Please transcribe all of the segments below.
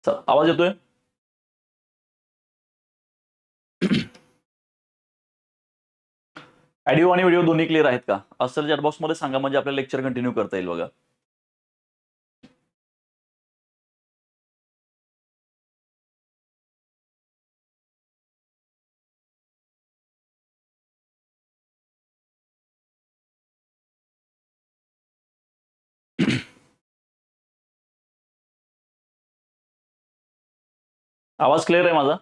आवाज येतोय? ऑडिओ आणि व्हिडिओ दोन्ही क्लिअर आहेत का? असेल चॅट बॉक्समध्ये सांगा, म्हणजे आपल्याला लेक्चर कंटिन्यू करता येईल बघा. आवाज क्लिअर आहे माझा?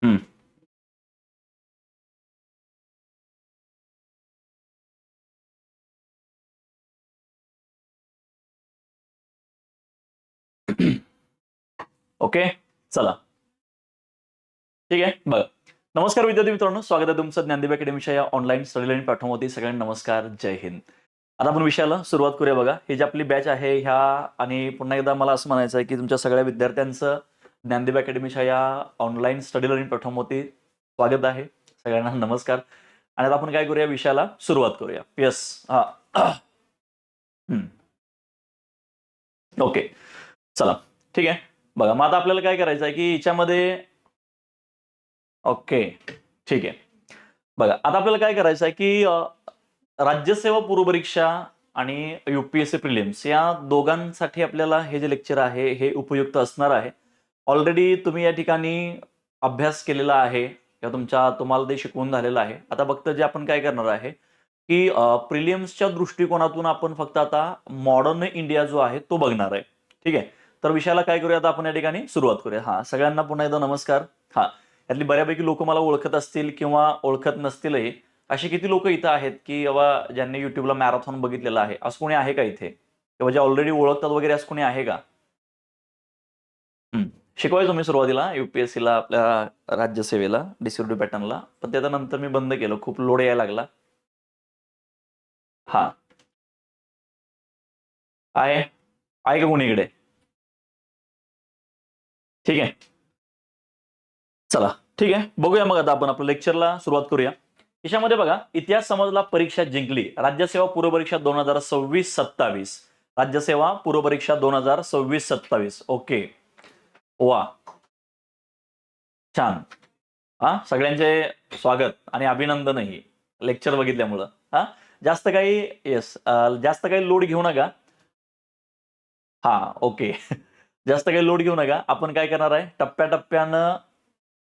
हम्म. ओके, चला ठीक आहे. बघा, नमस्कार विद्यार्थी मित्रांनो, स्वागत आहे तुमचं ज्ञानदीप अकॅडमीच्या या ऑनलाईन स्टडी लर्निंग प्लॅटफॉर्मवरती. सगळ्यांना नमस्कार, जय हिंद. आता आपण विषयाला सुरुवात करूया. बघा, ही जी आपली बॅच आहे ह्या, आणि पुन्हा एकदा मला असं म्हणायचं आहे की तुमच्या सगळ्या विद्यार्थ्यांचं ज्ञानदीप अकॅडमीच्या या ऑनलाईन स्टडी लर्निंग प्लॅटफॉर्मवरती स्वागत आहे. सगळ्यांना नमस्कार. आणि आता आपण काय करूया, विषयाला सुरुवात करूया. येस, हा. ओके, चला ठीक आहे. बघा, मग आता आपल्याला काय करायचं आहे की याच्यामध्ये, ओके ठीक आहे. बघा, आता आपल्याला काय करायचं आहे की राज्यसेवा पूर्व परीक्षा आणि युपीएससी प्रिलिम्स या दोघांसाठी आपल्याला हे जे लेक्चर आहे हे उपयुक्त असणार आहे. ऑलरेडी तुम्ही या ठिकाणी अभ्यास केलेला आहे किंवा तुम्हाला ते शिकवून झालेलं आहे. आता फक्त जे आपण काय करणार आहे की प्रिलिम्सच्या दृष्टिकोनातून आपण फक्त आता मॉडर्न इंडिया जो आहे तो बघणार आहे. ठीक आहे, तर विषयाला काय करूया, आता आपण या ठिकाणी सुरुवात करूया. हा, सगळ्यांना पुन्हा एकदा नमस्कार. हा, यातली बऱ्यापैकी लोक मला ओळखत असतील किंवा ओळखत नसतीलही. असे किती लोक इथं आहेत की बाबा ज्यांनी युट्यूबला मॅरेथॉन बघितलेला आहे, असं कोणी आहे का इथे, किंवा जे ऑलरेडी ओळखतात वगैरे, असं कोणी आहे का? शिकवायचो मी सुरुवातीला युपीएससीला, आपल्या राज्यसेवेला, डिस्ट्रिब्युटिव्ह पॅटर्नला, पण त्याच्यानंतर मी बंद केलं, खूप लोड यायला लागला. हा, आहे आहे का कोणी इकडे? ठीक आहे, चला ठीक आहे, बघूया. मग आता आपण आपल्या लेक्चरला सुरुवात करूया. याच्यामध्ये बघा, इतिहास समजला परीक्षा जिंकली, राज्यसेवा पूर्व परीक्षा 2026-27. राज्यसेवा पूर्व परीक्षा 2026-27. ओके, वा, छान. हा, सगळ्यांचे स्वागत आणि अभिनंदनही लेक्चर बघितल्यामुळं. हा, जास्त काही, येस, जास्त काही लोड घेऊ नका. हा, ओके. जास्त काही लोड घेऊ नका. आपण काय करणार आहे, टप्प्याटप्प्यानं,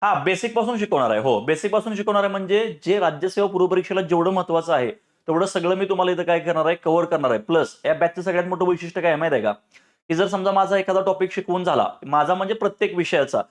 हा, बेसिक पासून शिकवणार आहे. हो, बेसिक पासून शिकवणार आहे, म्हणजे जे राज्यसेवा पूर्व परीक्षेला जेवढं महत्वाचं आहे तेवढं सगळं मी तुम्हाला इथं काय करणार आहे, कव्हर करणार आहे. प्लस या बॅचचं सगळ्यात मोठं वैशिष्ट्य काय माहिती आहे का, की जर समजा माझा एखादा टॉपिक शिकवून झाला, माझा म्हणजे प्रत्येक विषयाचा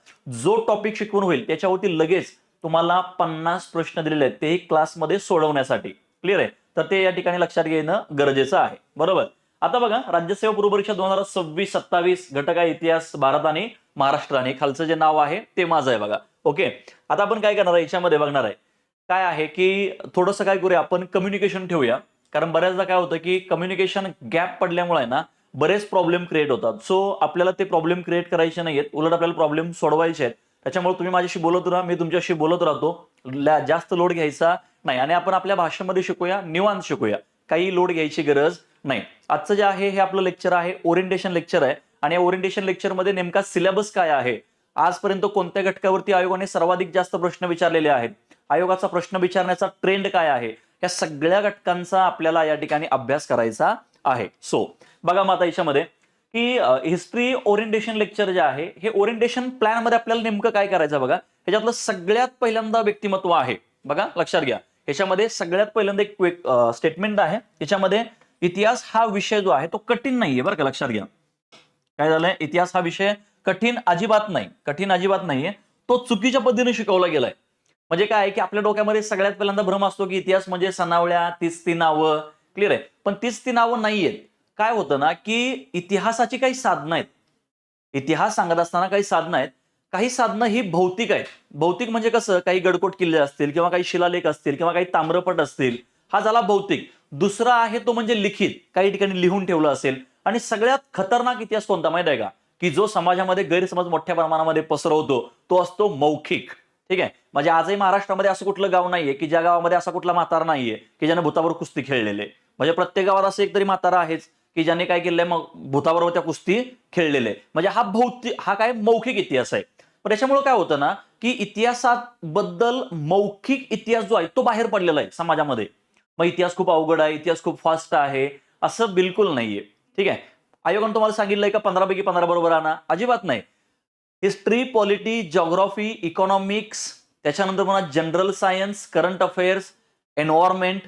जो टॉपिक शिकवून होईल त्याच्यावरती लगेच तुम्हाला 50 प्रश्न दिलेले आहेत, तेही क्लासमध्ये सोडवण्यासाठी. क्लिअर आहे? तर ते या ठिकाणी लक्षात घेणं गरजेचं आहे. बरोबर. आता बघा, राज्यसेवा पूर्व परीक्षा 2026-27 घटक आहे इतिहास, भारत आणि महाराष्ट्र, आणि खालचं जे नाव आहे ते माझं आहे बघा. ओके, आता आपण काय करणार आहे, याच्यामध्ये बघणार आहे काय आहे की थोडंसं काय करूया, आपण कम्युनिकेशन ठेवूया. कारण बऱ्याचदा काय होतं की कम्युनिकेशन गॅप पडल्यामुळे ना बरेच प्रॉब्लेम क्रिएट होतात. सो आपल्याला ते प्रॉब्लेम क्रिएट करायचे नाहीयेत, उलट आपल्याला प्रॉब्लेम सोडवायचे आहेत. त्याच्यामुळे तुम्ही माझ्याशी बोलत राहा, मी तुमच्याशी बोलत राहतो. जास्त लोड घ्यायचा नाही, आणि आपण आपल्या भाषेमध्ये शिकूया, निवांत शिकूया, काही लोड घ्यायची गरज नाही. आजचं जे आहे हे आपलं लेक्चर आहे, ओरिएंटेशन लेक्चर आहे. आणि या ओरिएंटेशन लेक्चरमध्ये नेमका सिलेबस काय आहे, आजपर्यंत कोणत्या घटकावरती आयोगाने सर्वाधिक जास्त प्रश्न विचारलेले आहेत, आयोगाचा प्रश्न विचारण्याचा ट्रेंड काय आहे, या सगळ्या घटकांचा आपल्याला या ठिकाणी अभ्यास करायचा आहे. सो बघा, मग आता याच्यामध्ये की हिस्ट्री ओरिएंटेशन लेक्चर जे आहे, हे ओरिएंटेशन प्लॅन मध्ये आपल्याला नेमकं काय करायचं बघा. ह्याच्यातलं सगळ्यात पहिल्यांदा व्यक्तिमत्व आहे. बघा, लक्षात घ्या, ह्याच्यामध्ये सगळ्यात पहिल्यांदा एक स्टेटमेंट आहे. याच्यामध्ये इतिहास हा विषय जो आहे तो कठीण नाहीये, बरं का, लक्षात घ्या. काय झालंय, इतिहास हा विषय कठीण अजिबात नाही, कठीण अजिबात नाहीये. तो चुकीच्या पद्धतीने शिकवला गेलाय. म्हणजे काय आहे की आपल्या डोक्यामध्ये सगळ्यात पहिल्यांदा भ्रम असतो की इतिहास म्हणजे सनावळ्या, तीच ती नावं. क्लिअर आहे? पण तीच ती नावं नाहीयेत. काय होतं ना की इतिहासाची काही साधनं आहेत. इतिहास सांगत असताना काही साधनं आहेत. काही साधनं ही भौतिक आहेत. भौतिक म्हणजे कसं, काही गडकोट किल्ले असतील किंवा काही शिलालेख असतील किंवा काही ताम्रपट असतील, हा झाला भौतिक. दुसरा आहे तो म्हणजे लिखित, काही ठिकाणी लिहून ठेवलं असेल. आणि सगळ्यात खतरनाक इतिहास कोणता माहिती आहे का, की जो समाजामध्ये गैरसमज मोठ्या प्रमाणामध्ये पसरवतो, तो असतो मौखिक. ठीक आहे, म्हणजे आजही महाराष्ट्रामध्ये असं कुठलं गाव नाहीये की ज्या गावामध्ये असा कुठला म्हातारा नाहीये की ज्याने भूतावर कुस्ती खेळलेले. म्हणजे प्रत्येक गावात असं एक तरी म्हातारा आहेच की ज्याने काय केलंय, मग भूताबरोबर त्या कुस्ती खेळलेले, म्हणजे हा काय मौखिक इतिहास आहे. पण त्याच्यामुळे काय होतं ना, की इतिहासाबद्दल मौखिक इतिहास जो आहे तो बाहेर पडलेला आहे समाजामध्ये. मग इतिहास खूप अवघड आहे, इतिहास खूप फास्ट आहे, असं बिलकुल नाहीये. ठीक आहे. आयोगाने तुम्हाला सांगितलंय का 15 पैकी 15 बरोबर आणा? अजिबात नाही. हिस्ट्री, पॉलिटी, जिओग्राफी, इकॉनॉमिक्स, त्याच्यानंतर म्हणा general science, current affairs, environment,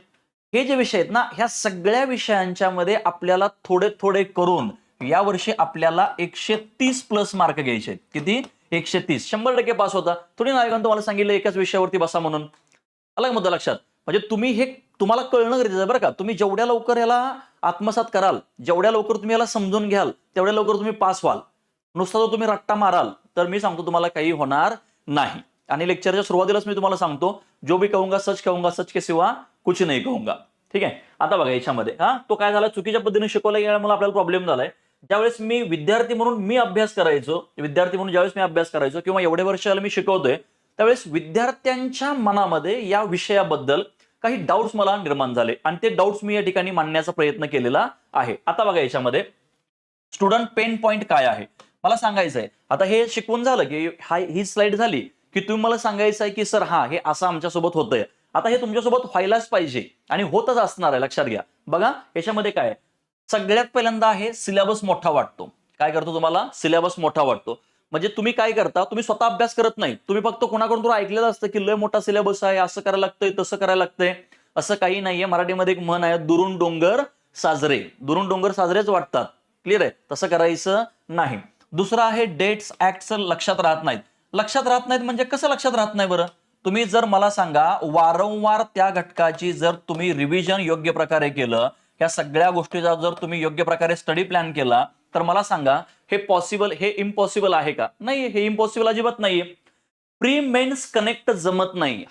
हे जे विषय आहेत ना, ह्या सगळ्या विषयांच्या मध्ये आपल्याला थोडे थोडे करून यावर्षी आपल्याला 130 प्लस मार्क घ्यायचे आहेत. किती? 130. 100% पास होता. थोडी ना आयोगाने तुम्हाला सांगितलं एकाच विषयावरती बसा म्हणून. आला का मुद्दा लक्षात? म्हणजे तुम्हाला कळणं गरजेचं आहे बरं का. तुम्ही जेवढ्या लवकर याला आत्मसात कराल, जेवढ्या लवकर तुम्ही याला समजून घ्याल, तेवढ्या लवकर तुम्ही पास व्हाल. नुसता जर तुम्ही रट्टा माराल तर मी सांगतो तुम्हाला काही होणार नाही. आणि लेक्चरच्या सुरुवातीलाच मी तुम्हाला सांगतो, जो भी कहूंगा सच के सिवा कुछ नहीं कहूंगा. ठीक आहे. आता बघा याच्यामध्ये तो काय झाला, चुकीच्या पद्धतीने शिकवला गेल्यामुळे आपल्याला प्रॉब्लेम झालाय. ज्यावेळेस मी विद्यार्थी म्हणून मी अभ्यास करायचो, ज्यावेळेस मी अभ्यास करायचो किंवा एवढे वर्ष मी शिकवतोय, त्यावेळेस विद्यार्थ्यांच्या मनामध्ये या विषयाबद्दल काही डाऊट्स मला निर्माण झाले आणि ते डाऊट्स मी या ठिकाणी मांडण्याचा प्रयत्न केलेला आहे. आता बघा याच्यामध्ये स्टुडंट पेन पॉइंट काय आहे मला सांगायचं आहे. आता हे शिकवून झालं की ही स्लाइड झाली की तुम्ही मला सांगायचं आहे की सर हे असं आमच्यासोबत होतंय. आता हे तुमच्यासोबत व्हायलाच पाहिजे आणि होतच असणार आहे, लक्षात घ्या. बघा याच्यामध्ये काय सगळ्यात पहिल्यांदा आहे सिलेबस मोठा वाटतो. काय करतो तुम्हाला? सिलेबस मोठा वाटतो. म्हणजे तुम्ही काय करता, तुम्ही स्वतः अभ्यास करत नाही, तुम्ही फक्त कोणाकडून तरी ऐकलेलं असतं की लय मोठा सिलेबस आहे, असं करायला लागतंय, तसं करायला लागतंय. असं काही नाहीये. मराठीमध्ये एक म्हण आहे, दुरून डोंगर साजरे. दुरून डोंगर साजरेच वाटतात. क्लिअर आहे? तसं करायचं नाही. दुसरं आहे डेट्स ऍक्ट्स लक्षात राहत नाहीत. लक्षात राहत नाहीत म्हणजे कसं लक्षात राहत नाही बरं? तुम्ही जर मला सांगा, वारंवार त्या घटकाची जर तुम्ही रिव्हिजन योग्य प्रकारे केलं, या सगळ्या गोष्टीचा जर तुम्ही योग्य प्रकारे स्टडी प्लॅन केला, तर मला सांगा हे इम्पॉसिबल आहे का? नाही, हे इम्पॉसिबल अजिबात नाहीये. प्री मेन्स कनेक्ट जमत नाही.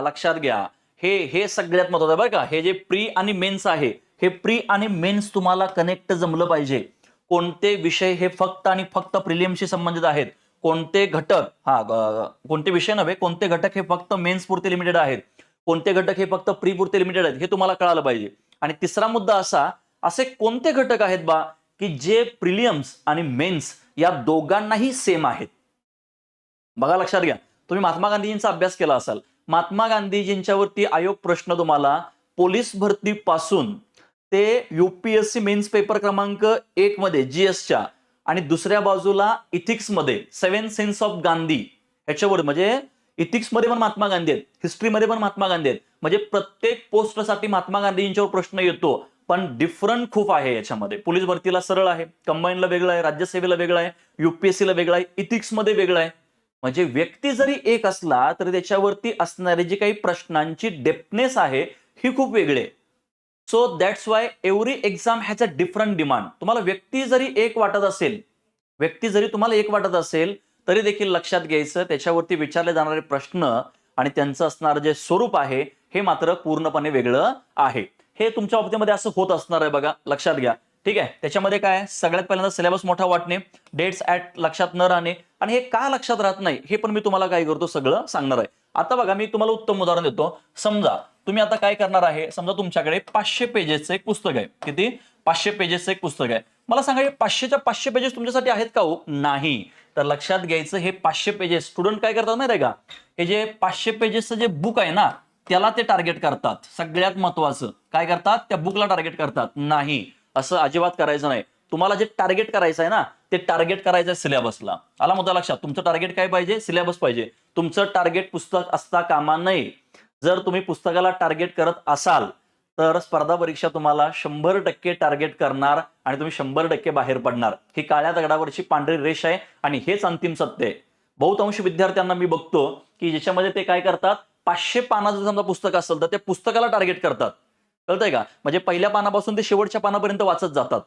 लक्षात घ्या. हे सगळ्यात महत्वाचं आहे बरं का. हे जे प्री आणि मेन्स आहे, हे प्री आणि मेन्स तुम्हाला कनेक्ट जमलं पाहिजे. कोणते विषय हे फक्त आणि फक्त प्रिलिम्सशी संबंधित आहेत, कोणते घटक कोणते विषय नव्हे, कोणते घटक हे फक्त मेन्स पुरते लिमिटेड आहेत, कोणते घटक हे फक्त प्री पुरते लिमिटेड आहेत, हे तुम्हाला कळालं पाहिजे. आणि तिसरा मुद्दा असे कोणते घटक आहेत बा की जे प्रिलियम्स आणि मेन्स या दोघांनाही सेम आहेत. बघा लक्षात घ्या. तुम्ही महात्मा गांधीजींचा अभ्यास केला असाल. महात्मा गांधीजींच्यावरती आयोग प्रश्न तुम्हाला पोलीस भरती पासून ते युपीएससी मेन्स पेपर क्रमांक 1 मध्ये जीएसच्या आणि दुसऱ्या बाजूला इथिक्स मध्ये 7 सेन्स ऑफ गांधी ह्याच्यावर, म्हणजे इथिक्स मध्ये पण महात्मा गांधी आहेत, हिस्ट्रीमध्ये पण महात्मा गांधी आहेत. म्हणजे प्रत्येक पोस्टसाठी महात्मा गांधींच्यावर प्रश्न येतो, पण डिफरंट खूप आहे याच्यामध्ये. पोलीस भरतीला सरळ आहे, कंबाईनला वेगळं आहे, राज्यसेवेला वेगळं आहे, युपीएससीला वेगळं आहे, इथिक्स मध्ये वेगळं आहे. म्हणजे व्यक्ती जरी एक असला तरी त्याच्यावरती असणारी जी काही प्रश्नांची डेप्थनेस आहे ही खूप वेगळी आहे. So that's why every exam has a different demand. तुम्हाला व्यक्ती जरी तुम्हाला एक वाटत असेल तरी देखील लक्षात घ्यायचं, त्याच्यावरती विचारले जाणारे प्रश्न आणि त्यांचं असणारं जे स्वरूप आहे हे मात्र पूर्णपणे वेगळं आहे. हे तुमच्या बाबतीमध्ये असं होत असणार आहे बघा, लक्षात घ्या. ठीक आहे. त्याच्यामध्ये काय सगळ्यात पहिल्यांदा सिलेबस मोठा वाटणे, डेट्स ऍट लक्षात न राहणे, आणि हे का लक्षात राहत नाही हे पण मी तुम्हाला काय करतो सगळं सांगणार आहे. आता बघा मी तुम्हाला उत्तम उदाहरण देतो. समजा तुम्ही आता काय करणार आहे, समजा तुमच्याकडे 500 पेजेसचं एक पुस्तक आहे. किती? 500 पेजेसचं एक पुस्तक आहे. मला सांगा हे 500च्या 500 पेजेस तुमच्यासाठी आहेत का हो? नाही. तर लक्षात घ्यायचं, हे 500 पेजेस स्टुडंट काय करतात माहिती आहे का, हे जे 500 पेजेसचं जे बुक आहे ना त्याला ते टार्गेट करतात. सगळ्यात महत्वाचं काय करतात, त्या बुकला टार्गेट करतात. नाही, असं अजिबात करायचं नाही. तुम्हाला जे टार्गेट करायचं आहे ना ते टार्गेट करायचं आहे सिलेबसला. आला मुद्दा लक्षात? तुमचं टार्गेट काय पाहिजे? सिलेबस पाहिजे. तुमचं टार्गेट पुस्तक असता कामा नये. जर तुम्ही पुस्तकाला टार्गेट करत असाल तर स्पर्धा परीक्षा तुम्हाला 100% टार्गेट करणार आणि तुम्ही 100% बाहेर पडणार. ही काळ्या दगडावरची पांढरी रेष आहे आणि हेच अंतिम सत्य आहे. बहुतांश विद्यार्थ्यांना मी बघतो की ज्याच्यामध्ये ते काय करतात, 500 पानाचं समजा पुस्तक असेल तर त्या पुस्तकाला टार्गेट करतात. कळतंय का? म्हणजे पहिल्या पानापासून ते शेवटच्या पानापर्यंत वाचत जातात.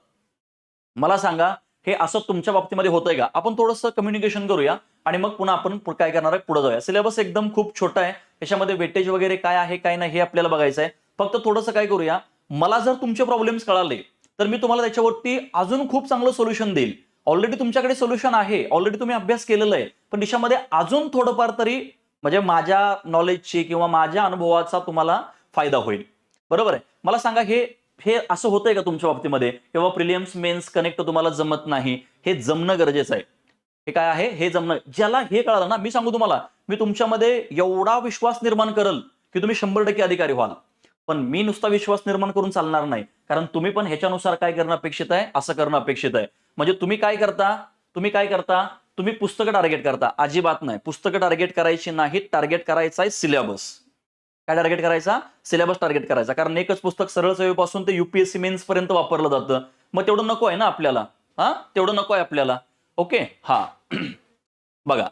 मला सांगा हे असं तुमच्या बाबतीमध्ये होतंय का? आपण थोडंसं कम्युनिकेशन करूया आणि मग पुन्हा आपण काय करणार आहे, पुढे जाऊया. सिलेबस एकदम खूप छोटा आहे, त्याच्यामध्ये वेटेज वगैरे काय आहे काय नाही हे आपल्याला बघायचं आहे. फक्त थोडंसं काय करूया, मला जर तुमचे प्रॉब्लेम्स कळाले तर मी तुम्हाला त्याच्यावरती अजून खूप चांगलं सोल्युशन देईल. ऑलरेडी तुमच्याकडे सोल्युशन आहे, ऑलरेडी तुम्ही अभ्यास केलेला आहे, पण त्याच्यामध्ये अजून थोडंफार तरी म्हणजे माझ्या नॉलेजची किंवा माझ्या अनुभवाचा तुम्हाला फायदा होईल. बरोबर आहे? मला सांगा हे हे असं होतंय का तुमच्या बाबतीमध्ये किंवा प्रिलियम्स मेन्स कनेक्ट तुम्हाला जमत नाही? हे जमणं गरजेचं आहे. हे काय आहे? हे जमणं. ज्याला हे कळलं ना, मी सांगू तुम्हाला, मी तुमच्यामध्ये एवढा विश्वास निर्माण करल की तुम्ही 100% अधिकारी व्हाल. पण मी नुसता विश्वास निर्माण करून चालणार नाही, कारण तुम्ही पण ह्याच्यानुसार काय करणं अपेक्षित आहे, असं करणं अपेक्षित आहे. म्हणजे तुम्ही काय करता, तुम्ही पुस्तकं टार्गेट करता. अजिबात नाही, पुस्तकं टार्गेट करायची नाहीत. टार्गेट करायचा आहे सिलेबस. काय टार्गेट करायचा? सिलेबस टार्गेट करायचा. कारण एकच पुस्तक सरळ सेवेपासून ते युपीएससी मेन्स पर्यंत वापरलं जातं. मग तेवढं नको आहे ना आपल्याला. तेवढं नको आहे आपल्याला. ओके. बघा,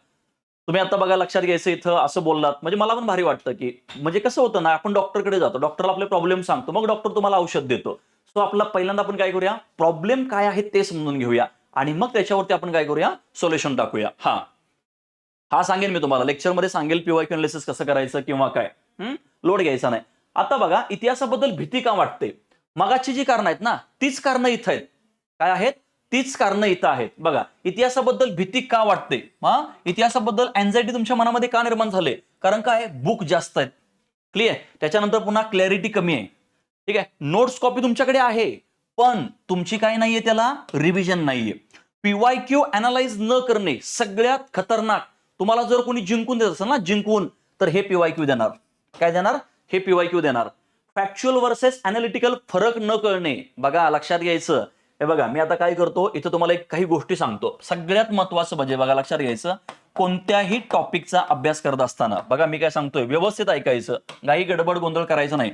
तुम्ही आता बघा, लक्षात घ्यायचं इथं असं बोललात म्हणजे मला पण भारी वाटतं, की म्हणजे कसं होतं ना, आपण डॉक्टरकडे जातो, डॉक्टरला आपले प्रॉब्लेम सांगतो, मग डॉक्टर तुम्हाला औषध देतो. सो आपला पहिल्यांदा आपण काय करूया, प्रॉब्लेम काय आहे ते समजून घेऊया आणि मग त्याच्यावरती आपण काय करूया, सोल्युशन टाकूया. हा सांगेन मी तुम्हाला लेक्चरमध्ये, सांगेल पीवायक्यू अनालिसिस कसं करायचं किंवा काय. लोड घ्यायचा नाही. आता बघा, इतिहासाबद्दल भीती का वाटते? मगाची जी कारणं आहेत ना, तीच कारणं इथं आहेत. काय आहेत? तीच कारणं इथं आहेत. बघा, इतिहासाबद्दल भीती का वाटते? इतिहासाबद्दल अँझायटी तुमच्या मनामध्ये का निर्माण झाले? कारण काय, बुक जास्त आहेत. क्लिअर. त्याच्यानंतर पुन्हा क्लॅरिटी कमी आहे. ठीक आहे. नोट्स कॉपी तुमच्याकडे आहे, पण तुमची काय नाहीये, त्याला रिव्हिजन नाहीये. पीवायक्यू अनालाइज न करणे सगळ्यात खतरनाक. तुम्हाला जर कोणी जिंकून देत असेल ना, जिंकून, तर हे पीवायक्यू देणार. काय देणार? हे पीवायक्यू देणार. फॅक्च्युअल वर्सेस अनालिटिकल फरक न कळणे. बघा, लक्षात घ्यायचं. हे बघा, मी आता काय करतो, इथं तुम्हाला काही गोष्टी सांगतो. सगळ्यात महत्वाचं म्हणजे बघा, लक्षात घ्यायचं, कोणत्याही टॉपिकचा अभ्यास करत असताना बघा, मी काय सांगतोय व्यवस्थित ऐकायचं, काही गडबड गोंधळ करायचं नाही.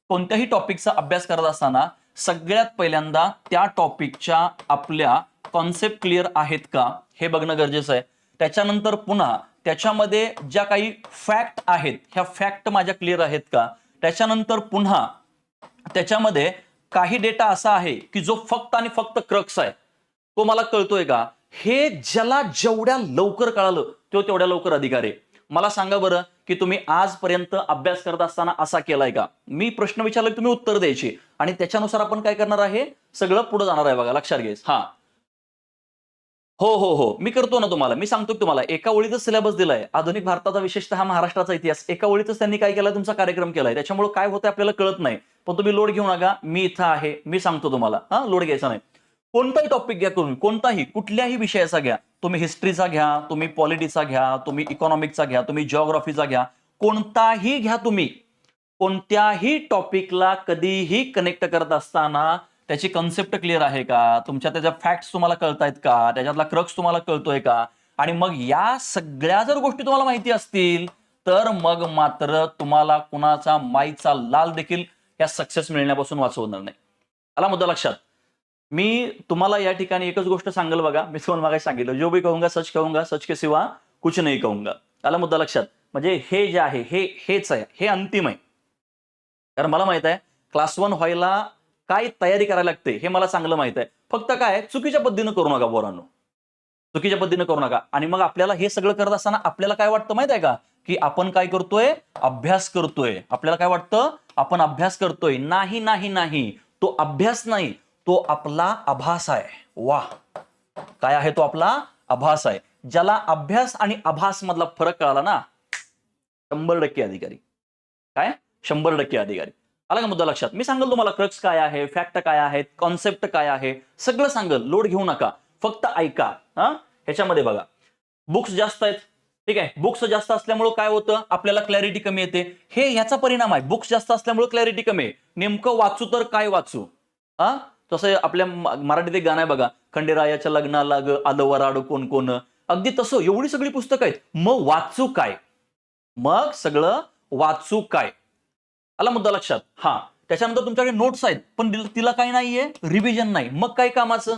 कोणत्याही टॉपिकचा अभ्यास करत असताना सगळ्यात पहिल्यांदा त्या टॉपिकच्या आपल्या कॉन्सेप्ट क्लिअर आहेत का हे बघणं गरजेचं आहे. त्याच्यानंतर पुन्हा त्याच्यामध्ये ज्या काही फॅक्ट आहेत, ह्या फॅक्ट माझ्या क्लिअर आहेत का. त्याच्यानंतर पुन्हा त्याच्यामध्ये काही डेटा असा आहे की जो फक्त आणि फक्त क्रक्स आहे, तो मला कळतोय का. हे ज्याला जेवढ्या लवकर कळालं तो तेवढ्या लवकर अधिकार आहे. मला सांगा बरं, की तुम्ही आजपर्यंत अभ्यास करत असताना असा केलाय का? मी प्रश्न विचारला, तुम्ही उत्तर द्यायची आणि त्याच्यानुसार आपण काय करणार आहे, सगळं पुढे जाणार आहे. बघा, लक्षात घ्यायचं. हो, मी करतो ना तुम्हाला. मी सांगतो तुम्हाला, एका ओळीतच सिलेबस दिलाय. आधुनिक भारताचा, विशेषतः महाराष्ट्राचा इतिहास, एका ओळीतच त्यांनी काय केलाय, तुमचा कार्यक्रम केलाय. त्याच्यामुळे काय होतंय आपल्याला कळत नाही. पण तुम्ही लोड घेऊ नका, मी इथं आहे, मी सांगतो तुम्हाला. लोड घ्यायचा नाही. कोणताही टॉपिक घ्या तुम्ही, कोणताही, कुठल्याही विषयाचा घ्या. तुम्ही हिस्ट्रीचा घ्या, तुम्ही पॉलिटिक्सचा घ्या, तुम्ही इकॉनॉमिकचा घ्या, तुम्ही जिओग्राफीचा घ्या, कोणताही घ्या तुम्ही. कोणत्याही टॉपिकला कधीही कनेक्ट करत असताना त्याची कन्सेप्ट क्लिअर आहे का, त्याच्या फॅक्ट्स तुम्हाला कळतायत का, त्याच्यातला क्रक्स तुम्हाला कळतोय का. आणि मग या सगळ्या जर गोष्टी तुम्हाला माहिती असतील, तर मग मात्र तुम्हाला कुणाचा माईचा लाल देखील या सक्सेस मिळण्यापासून वाचवणार नाही. आला मुद्दा लक्षात. मी तुम्हाला या ठिकाणी एकच गोष्ट सांगेल बघा, मी तुम्हाला मागे सांगितलं, जो भी कहूंगा सच के सिवा कुछ नहीं कहूंगा. आला मुद्दा लक्षात. म्हणजे हे जे आहे, हेच आहे, हे अंतिम आहे. कारण मला माहित आहे, क्लास 1 व्हायला काय तयारी करायला लागते हे मला चांगलं माहित आहे. फक्त काय, चुकीच्या पद्धतीनं करू नका पोरांनो. चुकीच्या पद्धतीनं करू नका. आणि मग आपल्याला हे सगळं करत असताना आपल्याला काय वाटतं माहित आहे का, की आपण काय करतोय, अभ्यास करतोय. आपल्याला काय वाटतं, आपण अभ्यास करतोय. नाही, तो अभ्यास नाही, तो आपला आभास आहे. वाह, काय आहे तो आपला आभास आहे. ज्याला अभ्यास आणि आभास मधला फरक कळाला ना, 100% अधिकारी. काय, 100% अधिकारी. आला का मुद्दा लक्षात. मी सांगेल तुम्हाला क्रक्स काय आहे, फॅक्ट काय आहेत, कॉन्सेप्ट काय आहे, सगळं सांगेल. लोड घेऊ नका, फक्त ऐका. ह्याच्यामध्ये बघा, बुक्स जास्त आहेत. ठीक आहे. बुक्स जास्त असल्यामुळे काय होतं, आपल्याला क्लॅरिटी कमी येते. हे ह्याचा परिणाम आहे. बुक्स जास्त असल्यामुळे क्लॅरिटी कमी आहे. नेमकं वाचू तर काय वाचू. तसं आपल्या मराठीत एक गाणं आहे बघा, खंडेरायाच्या लग्नाला आलं वराड कोण कोण. अगदी तसं, एवढी सगळी पुस्तकं आहेत, मग वाचू काय, मग सगळं वाचू काय. आला मुद्दा लक्षात. त्याच्यानंतर तुमच्याकडे नोट्स आहेत, पण तिला काही नाहीये, रिव्हिजन नाही, मग काय कामाचं.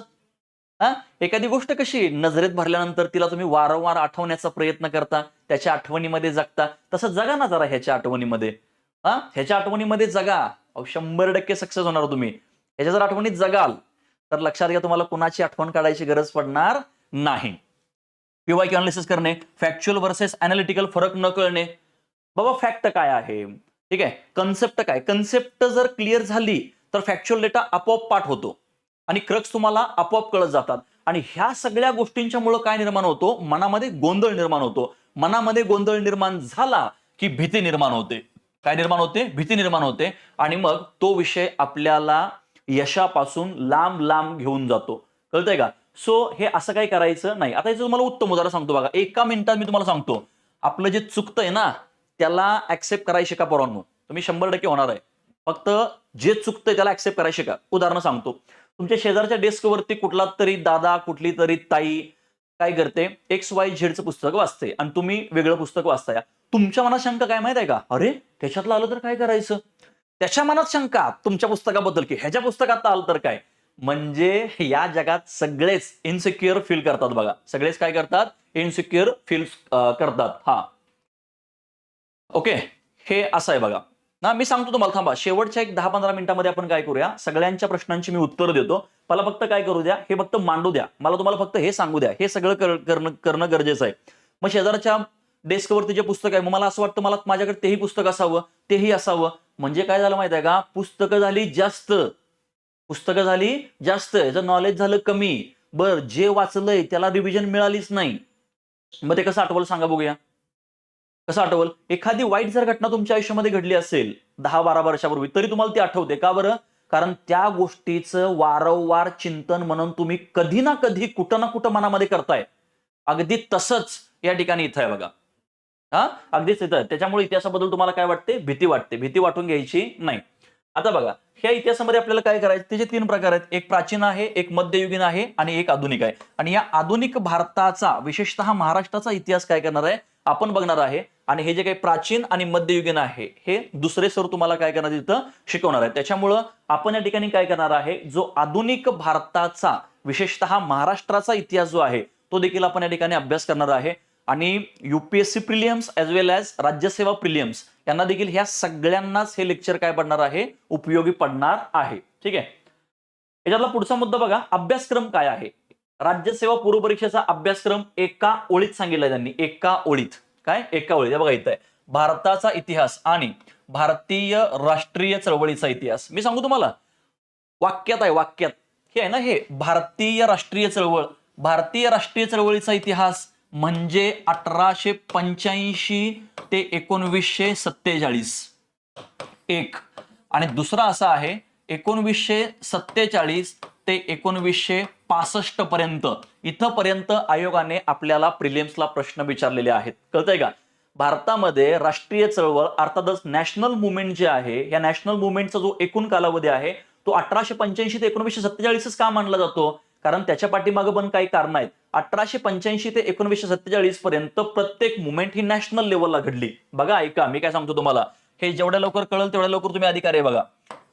एखादी गोष्ट कशी नजरेत भरल्यानंतर तिला तुम्ही वारंवार आठवण्याचा प्रयत्न करता, त्याच्या आठवणीमध्ये जगता. तसं जगा ना जरा ह्याच्या आठवणीमध्ये. ह्याच्या आठवणीमध्ये जगा. 100% सक्सेस होणार तुम्ही. ह्याच्या जर आठवणीत जगाल तर लक्षात घ्या, तुम्हाला कुणाची आठवण काढायची गरज पडणार नाही. पीवायक्यू अनालिसिस करणे, फॅक्च्युअल वर्सेस अनालिटिकल फरक न कळणे. बाबा, फॅक्ट काय आहे, ठीक आहे, कन्सेप्ट काय. कन्सेप्ट जर क्लिअर झाली तर फॅक्च्युअल डेटा आपोआप पाठ होतो आणि क्रक्स तुम्हाला आपोआप कळत जातात. आणि ह्या सगळ्या गोष्टींच्या मुळे काय निर्माण होतो, मनामध्ये गोंधळ निर्माण होतो. मनामध्ये गोंधळ निर्माण झाला की भीती निर्माण होते. काय निर्माण होते, भीती निर्माण होते. आणि मग तो विषय आपल्याला यशापासून लांब लांब घेऊन जातो. कळतंय का? सो हे असं काही करायचं नाही. आता याचं तुम्हाला उत्तम उदाहरण सांगतो बघा. एका मिनिटात मी तुम्हाला सांगतो, आपलं जे चुकतंय ना त्याला ऍक्सेप्ट करायला शिका पोरांनो. तुम्ही 100% होणार आहे. फक्त जे चुकतंय त्याला ऍक्सेप्ट करायला शिका. उदाहरण सांगतो. तुमच्या शेजारच्या डेस्कवरती कुठला तरी दादा, कुठली तरी ताई काय करते, XYZचं पुस्तक वाचते आणि तुम्ही वेगळं पुस्तक वाचताय. तुमच्या मनात शंका काय माहित आहे का? अरे त्याच्यातलं आलं तर काय करायचं? त्याच्या मनात शंका तुमच्या पुस्तकाबद्दल की ह्याच्या पुस्तकात आलं तर काय? म्हणजे या जगात सगळेच इनसिक्युअर फील करतात बघा. सगळेच काय करतात? इनसिक्युअर फील करतात. हा ओके, हे असं आहे बघा ना. मी सांगतो तुम्हाला, थांबा. शेवटच्या एक 10-15 मिनिटांमध्ये आपण काय करूया, सगळ्यांच्या प्रश्नांची मी उत्तर देतो. मला फक्त काय करू द्या, हे फक्त मांडू द्या. मला तुम्हाला फक्त हे सांगू द्या, हे सगळं करणं गरजेचं आहे. मग शेजारच्या डेस्कवरती जे पुस्तक आहे, मग मला असं वाटतं मला माझ्याकडे तेही पुस्तक असावं, तेही असावं. म्हणजे काय झालं माहिती आहे का? पुस्तकं झाली जास्त, पुस्तकं झाली जास्त, याचं नॉलेज झालं कमी. बरं, जे वाचलंय त्याला रिव्हिजन मिळालीच नाही. मग ते कसं आठवलं सांगा बघूया. कसं आठवल? एखादी वाईट जर घटना तुमच्या आयुष्यामध्ये घडली असेल 10-12 वर्षापूर्वी, तरी तुम्हाला ती आठवते. का बरं? कारण त्या गोष्टीचं वारंवार चिंतन म्हणून तुम्ही कधी ना कधी कुठं ना कुठं मनामध्ये करताय. अगदी तसंच या ठिकाणी इथं आहे बघा. हा, अगदीच इथं आहे. त्याच्यामुळे इतिहासाबद्दल तुम्हाला काय वाटते? भीती वाटते. भीती वाटून घ्यायची नाही. आता बघा, ह्या इतिहासामध्ये आपल्याला काय करायचं? त्याचे 3 प्रकार आहेत. एक प्राचीन आहे, एक मध्ययुगीन आहे आणि एक आधुनिक आहे. आणि या आधुनिक भारताचा, विशेषतः महाराष्ट्राचा इतिहास काय करणार आहे? आपण बघणार आहे. आणि हे जे काही प्राचीन आणि मध्ययुगीन आहे, हे दुसरे सर तुम्हाला काय करणार तिथं शिकवणार आहे. त्याच्यामुळं आपण या ठिकाणी काय करणार आहे, जो आधुनिक भारताचा, विशेषतः महाराष्ट्राचा इतिहास जो आहे, तो देखील आपण या ठिकाणी अभ्यास करणार आहे. आणि UPSC प्रिलियम्स एज वेल एज राज्यसेवा प्रिलियम्स यांना देखील ह्या सगळ्यांनाच हे लेक्चर काय पडणार आहे? उपयोगी पडणार आहे. ठीक आहे. याच्यातला पुढचा मुद्दा बघा, अभ्यासक्रम काय आहे? राज्यसेवा पूर्व परीक्षेचा अभ्यासक्रम एका ओळीत सांगितलाय त्यांनी. एका ओळीत. काय? एका ओळीत. बघा इथं आहे, भारताचा इतिहास आणि भारतीय राष्ट्रीय चळवळीचा इतिहास. मी सांगू तुम्हाला, वाक्यात आहे, वाक्यात. हे आहे ना, हे भारतीय राष्ट्रीय चळवळ. भारतीय राष्ट्रीय चळवळीचा इतिहास म्हणजे 1885 ते 1947. एक. आणि दुसरा असा आहे 1947 ते 1965 पर्यंत. इथपर्यंत आयोगाने आपल्याला प्रिलिम्सला प्रश्न विचारलेले आहेत. कळतंय का? भारतामध्ये राष्ट्रीय चळवळ अर्थातच नॅशनल मुवमेंट जे आहे, या नॅशनल मुवमेंटचा जो एकूण कालावधी आहे तो 1885 ते 1947 का मानला जातो? कारण त्याच्या पाठीमागे पण काही कारण आहेत. 1885 ते 1947 पर्यंत प्रत्येक मुवमेंट ही नॅशनल लेवलला घडली. बघा, ऐका, मी काय सांगतो तुम्हाला, हे जेवढ्या लवकर कळेल तेवढ्या लवकर तुम्ही अधिकारी आहे. बघा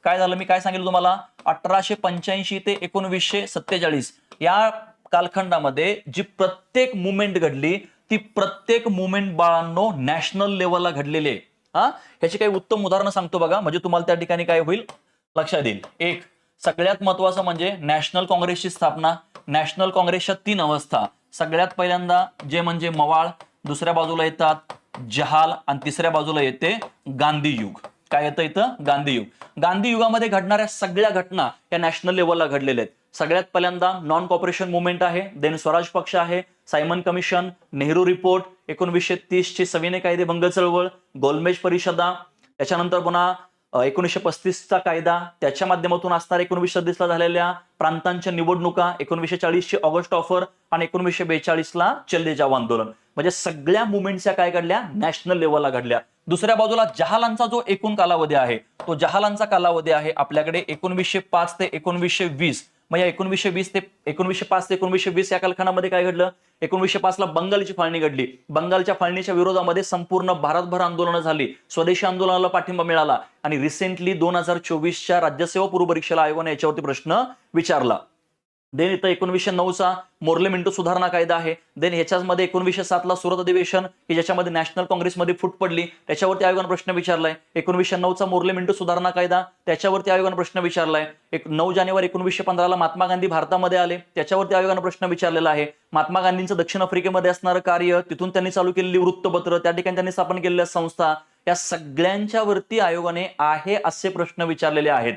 काय झालं, मी काय सांगितलं तुम्हाला, 1885 ते 1947 या कालखंडामध्ये जी प्रत्येक मुवमेंट घडली, ती प्रत्येक मुवमेंट बाळांनो नॅशनल लेवलला घडलेली आहे. हा, ह्याची काही उत्तम उदाहरणं सांगतो बघा, म्हणजे तुम्हाला त्या ठिकाणी काय होईल लक्षात येईल. एक, सगळ्यात महत्वाचं म्हणजे नॅशनल काँग्रेसची स्थापना. नॅशनल काँग्रेसच्या 3 अवस्था. सगळ्यात पहिल्यांदा जे म्हणजे मवाळ, दुसऱ्या बाजूला येतात जहाल आणि तिसऱ्या बाजूला येते गांधी युग. काय येतं इथं? गांधी युग. गांधी युगामध्ये घडणाऱ्या सगळ्या घटना या नॅशनल लेवलला घडलेल्या आहेत. सगळ्यात पहिल्यांदा नॉन कॉपरेशन मुवमेंट आहे, देन स्वराज पक्ष आहे, सायमन कमिशन, नेहरू रिपोर्ट, 1930 ची सविनय कायदेभंग चळवळ, गोलमेज परिषदा, त्याच्यानंतर पुन्हा 1935चा कायदा, त्याच्या माध्यमातून असणाऱ्या 1936 ला झालेल्या प्रांतांच्या निवडणुका, 1940 ची ऑगस्ट ऑफर आणि 1942 ला चल्ले जाव आंदोलन. म्हणजे सगळ्या मुवमेंट्स काय घडल्या? नॅशनल लेवलला घडल्या. दुसऱ्या बाजूला जहालांचा जो एकूण कालावधी आहे, तो जहालांचा कालावधी आहे आपल्याकडे 1905 ते 1920. मग या 1920 ते 1905 ते 1920 या कालखंडामध्ये काय घडलं? 1905 ला बंगालची फाळणी घडली. बंगालच्या फाळणीच्या विरोधामध्ये संपूर्ण भारतभर आंदोलनं झाली. स्वदेशी आंदोलनाला पाठिंबा मिळाला आणि रिसेंटली 2024च्या राज्यसेवा पूर्व परीक्षेला आयोगाने याच्यावरती प्रश्न विचारला. देन इथं 1909चा मोर्ले मिंटो सुधारणा कायदा आहे. देन ह्याच्यामध्ये 1907 ला सुरत अधिवेशन, की ज्याच्यामध्ये नॅशनल काँग्रेसमध्ये फूट पडली, त्याच्यावरती आयोगाने प्रश्न विचारलाय. 1909चा मोर्ले मिंटो सुधारणा कायदा, त्याच्यावरती आयोगाने प्रश्न विचारलाय. 9 जानेवारी 1915 ला महात्मा गांधी भारतामध्ये आले, त्याच्यावरती आयोगाने प्रश्न विचारलेला आहे. महात्मा गांधींचं दक्षिण आफ्रिकेमध्ये असणारं कार्य, तिथून त्यांनी चालू केलेली वृत्तपत्र, त्या ठिकाणी त्यांनी स्थापन केलेल्या संस्था, या सगळ्यांच्या वरती आयोगाने आहे असे प्रश्न विचारलेले आहेत.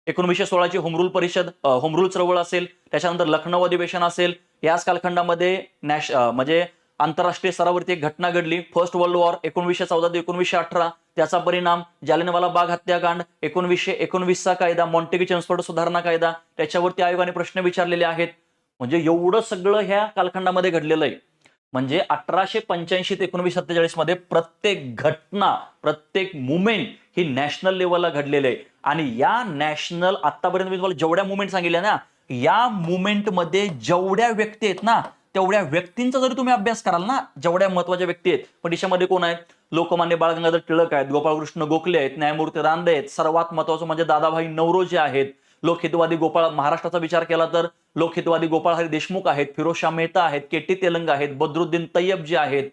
1916 ची होम रूल परिषद, होम रूल चळवळ असेल, त्याच्यानंतर लखनौ अधिवेशन असेल. याच कालखंडामध्ये म्हणजे आंतरराष्ट्रीय स्तरावरती एक घटना घडली, फर्स्ट वर्ल्ड वॉर 1914 ते 1918. त्याचा परिणाम जालियनवाला बाग हत्याकांड, 1919चा कायदा, मॉन्टेग्यू चेम्सफोर्ड सुधारणा कायदा, त्याच्यावरती आयोगाने प्रश्न विचारलेले आहेत. म्हणजे एवढं सगळं ह्या कालखंडामध्ये घडलेलं आहे. म्हणजे 1885 ते 1947 मध्ये प्रत्येक घटना, प्रत्येक मुवमेंट ही नॅशनल लेवलला घडलेली आहे. आणि या नॅशनल, आतापर्यंत मी तुम्हाला जेवढ्या मुवमेंट सांगितल्या ना, या मुवमेंटमध्ये जेवढ्या व्यक्ती आहेत ना, तेवढ्या व्यक्तींचा जरी तुम्ही अभ्यास कराल ना, जेवढ्या महत्वाच्या व्यक्ती आहेत, पण देशामध्ये कोण आहेत? लोकमान्य बाळ गंगाधर टिळक आहेत, गोपाळकृष्ण गोखले आहेत, न्यायमूर्ती रानडे आहेत, सर्वात महत्वाचं म्हणजे दादाभाई नौरोजी आहेत, लोकहितवादी गोपाळ, महाराष्ट्राचा विचार केला तर लोकहितवादी गोपाळ हरी देशमुख आहेत, फिरोजशाह मेहता आहेत, केटी तेलंग आहेत, बद्रुद्दीन तय्यब जे आहेत.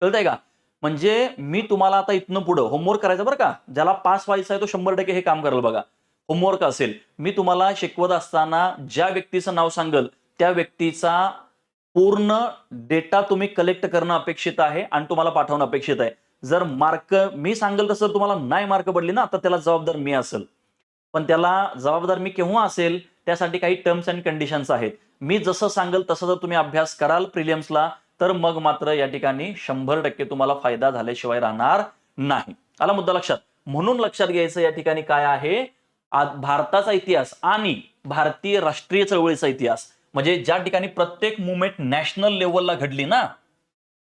कळतंय का? म्हणजे मी तुम्हाला आता इथनं पुढं होमवर्क करायचं बरं का, ज्याला पास व्हायचं आहे तो 100% हे काम करेल बघा. होमवर्क असेल, मी तुम्हाला शिकवत असताना ज्या व्यक्तीचं नाव सांगल त्या व्यक्तीचा पूर्ण डेटा तुम्ही कलेक्ट करणं अपेक्षित आहे आणि तुम्हाला पाठवणं अपेक्षित आहे. जर मार्क मी सांगेल तसं तुम्हाला नाही मार्क पडली ना, तर त्याला जबाबदार मी असेल. पण त्याला जबाबदार मी केव्हा असेल, त्यासाठी काही टर्म्स अँड कंडिशन्स आहेत. मी जसं सांगेल तसं जर तुम्ही अभ्यास कराल प्रिलिम्सला, तर मग मात्र या ठिकाणी 100% तुम्हाला फायदा झाल्याशिवाय राहणार नाही. आला मुद्दा लक्षात? म्हणून लक्षात घ्यायचं या ठिकाणी काय आहे, भारताचा इतिहास आणि भारतीय राष्ट्रीय चळवळीचा इतिहास, म्हणजे ज्या ठिकाणी प्रत्येक मुवमेंट नॅशनल लेवलला घडली ना,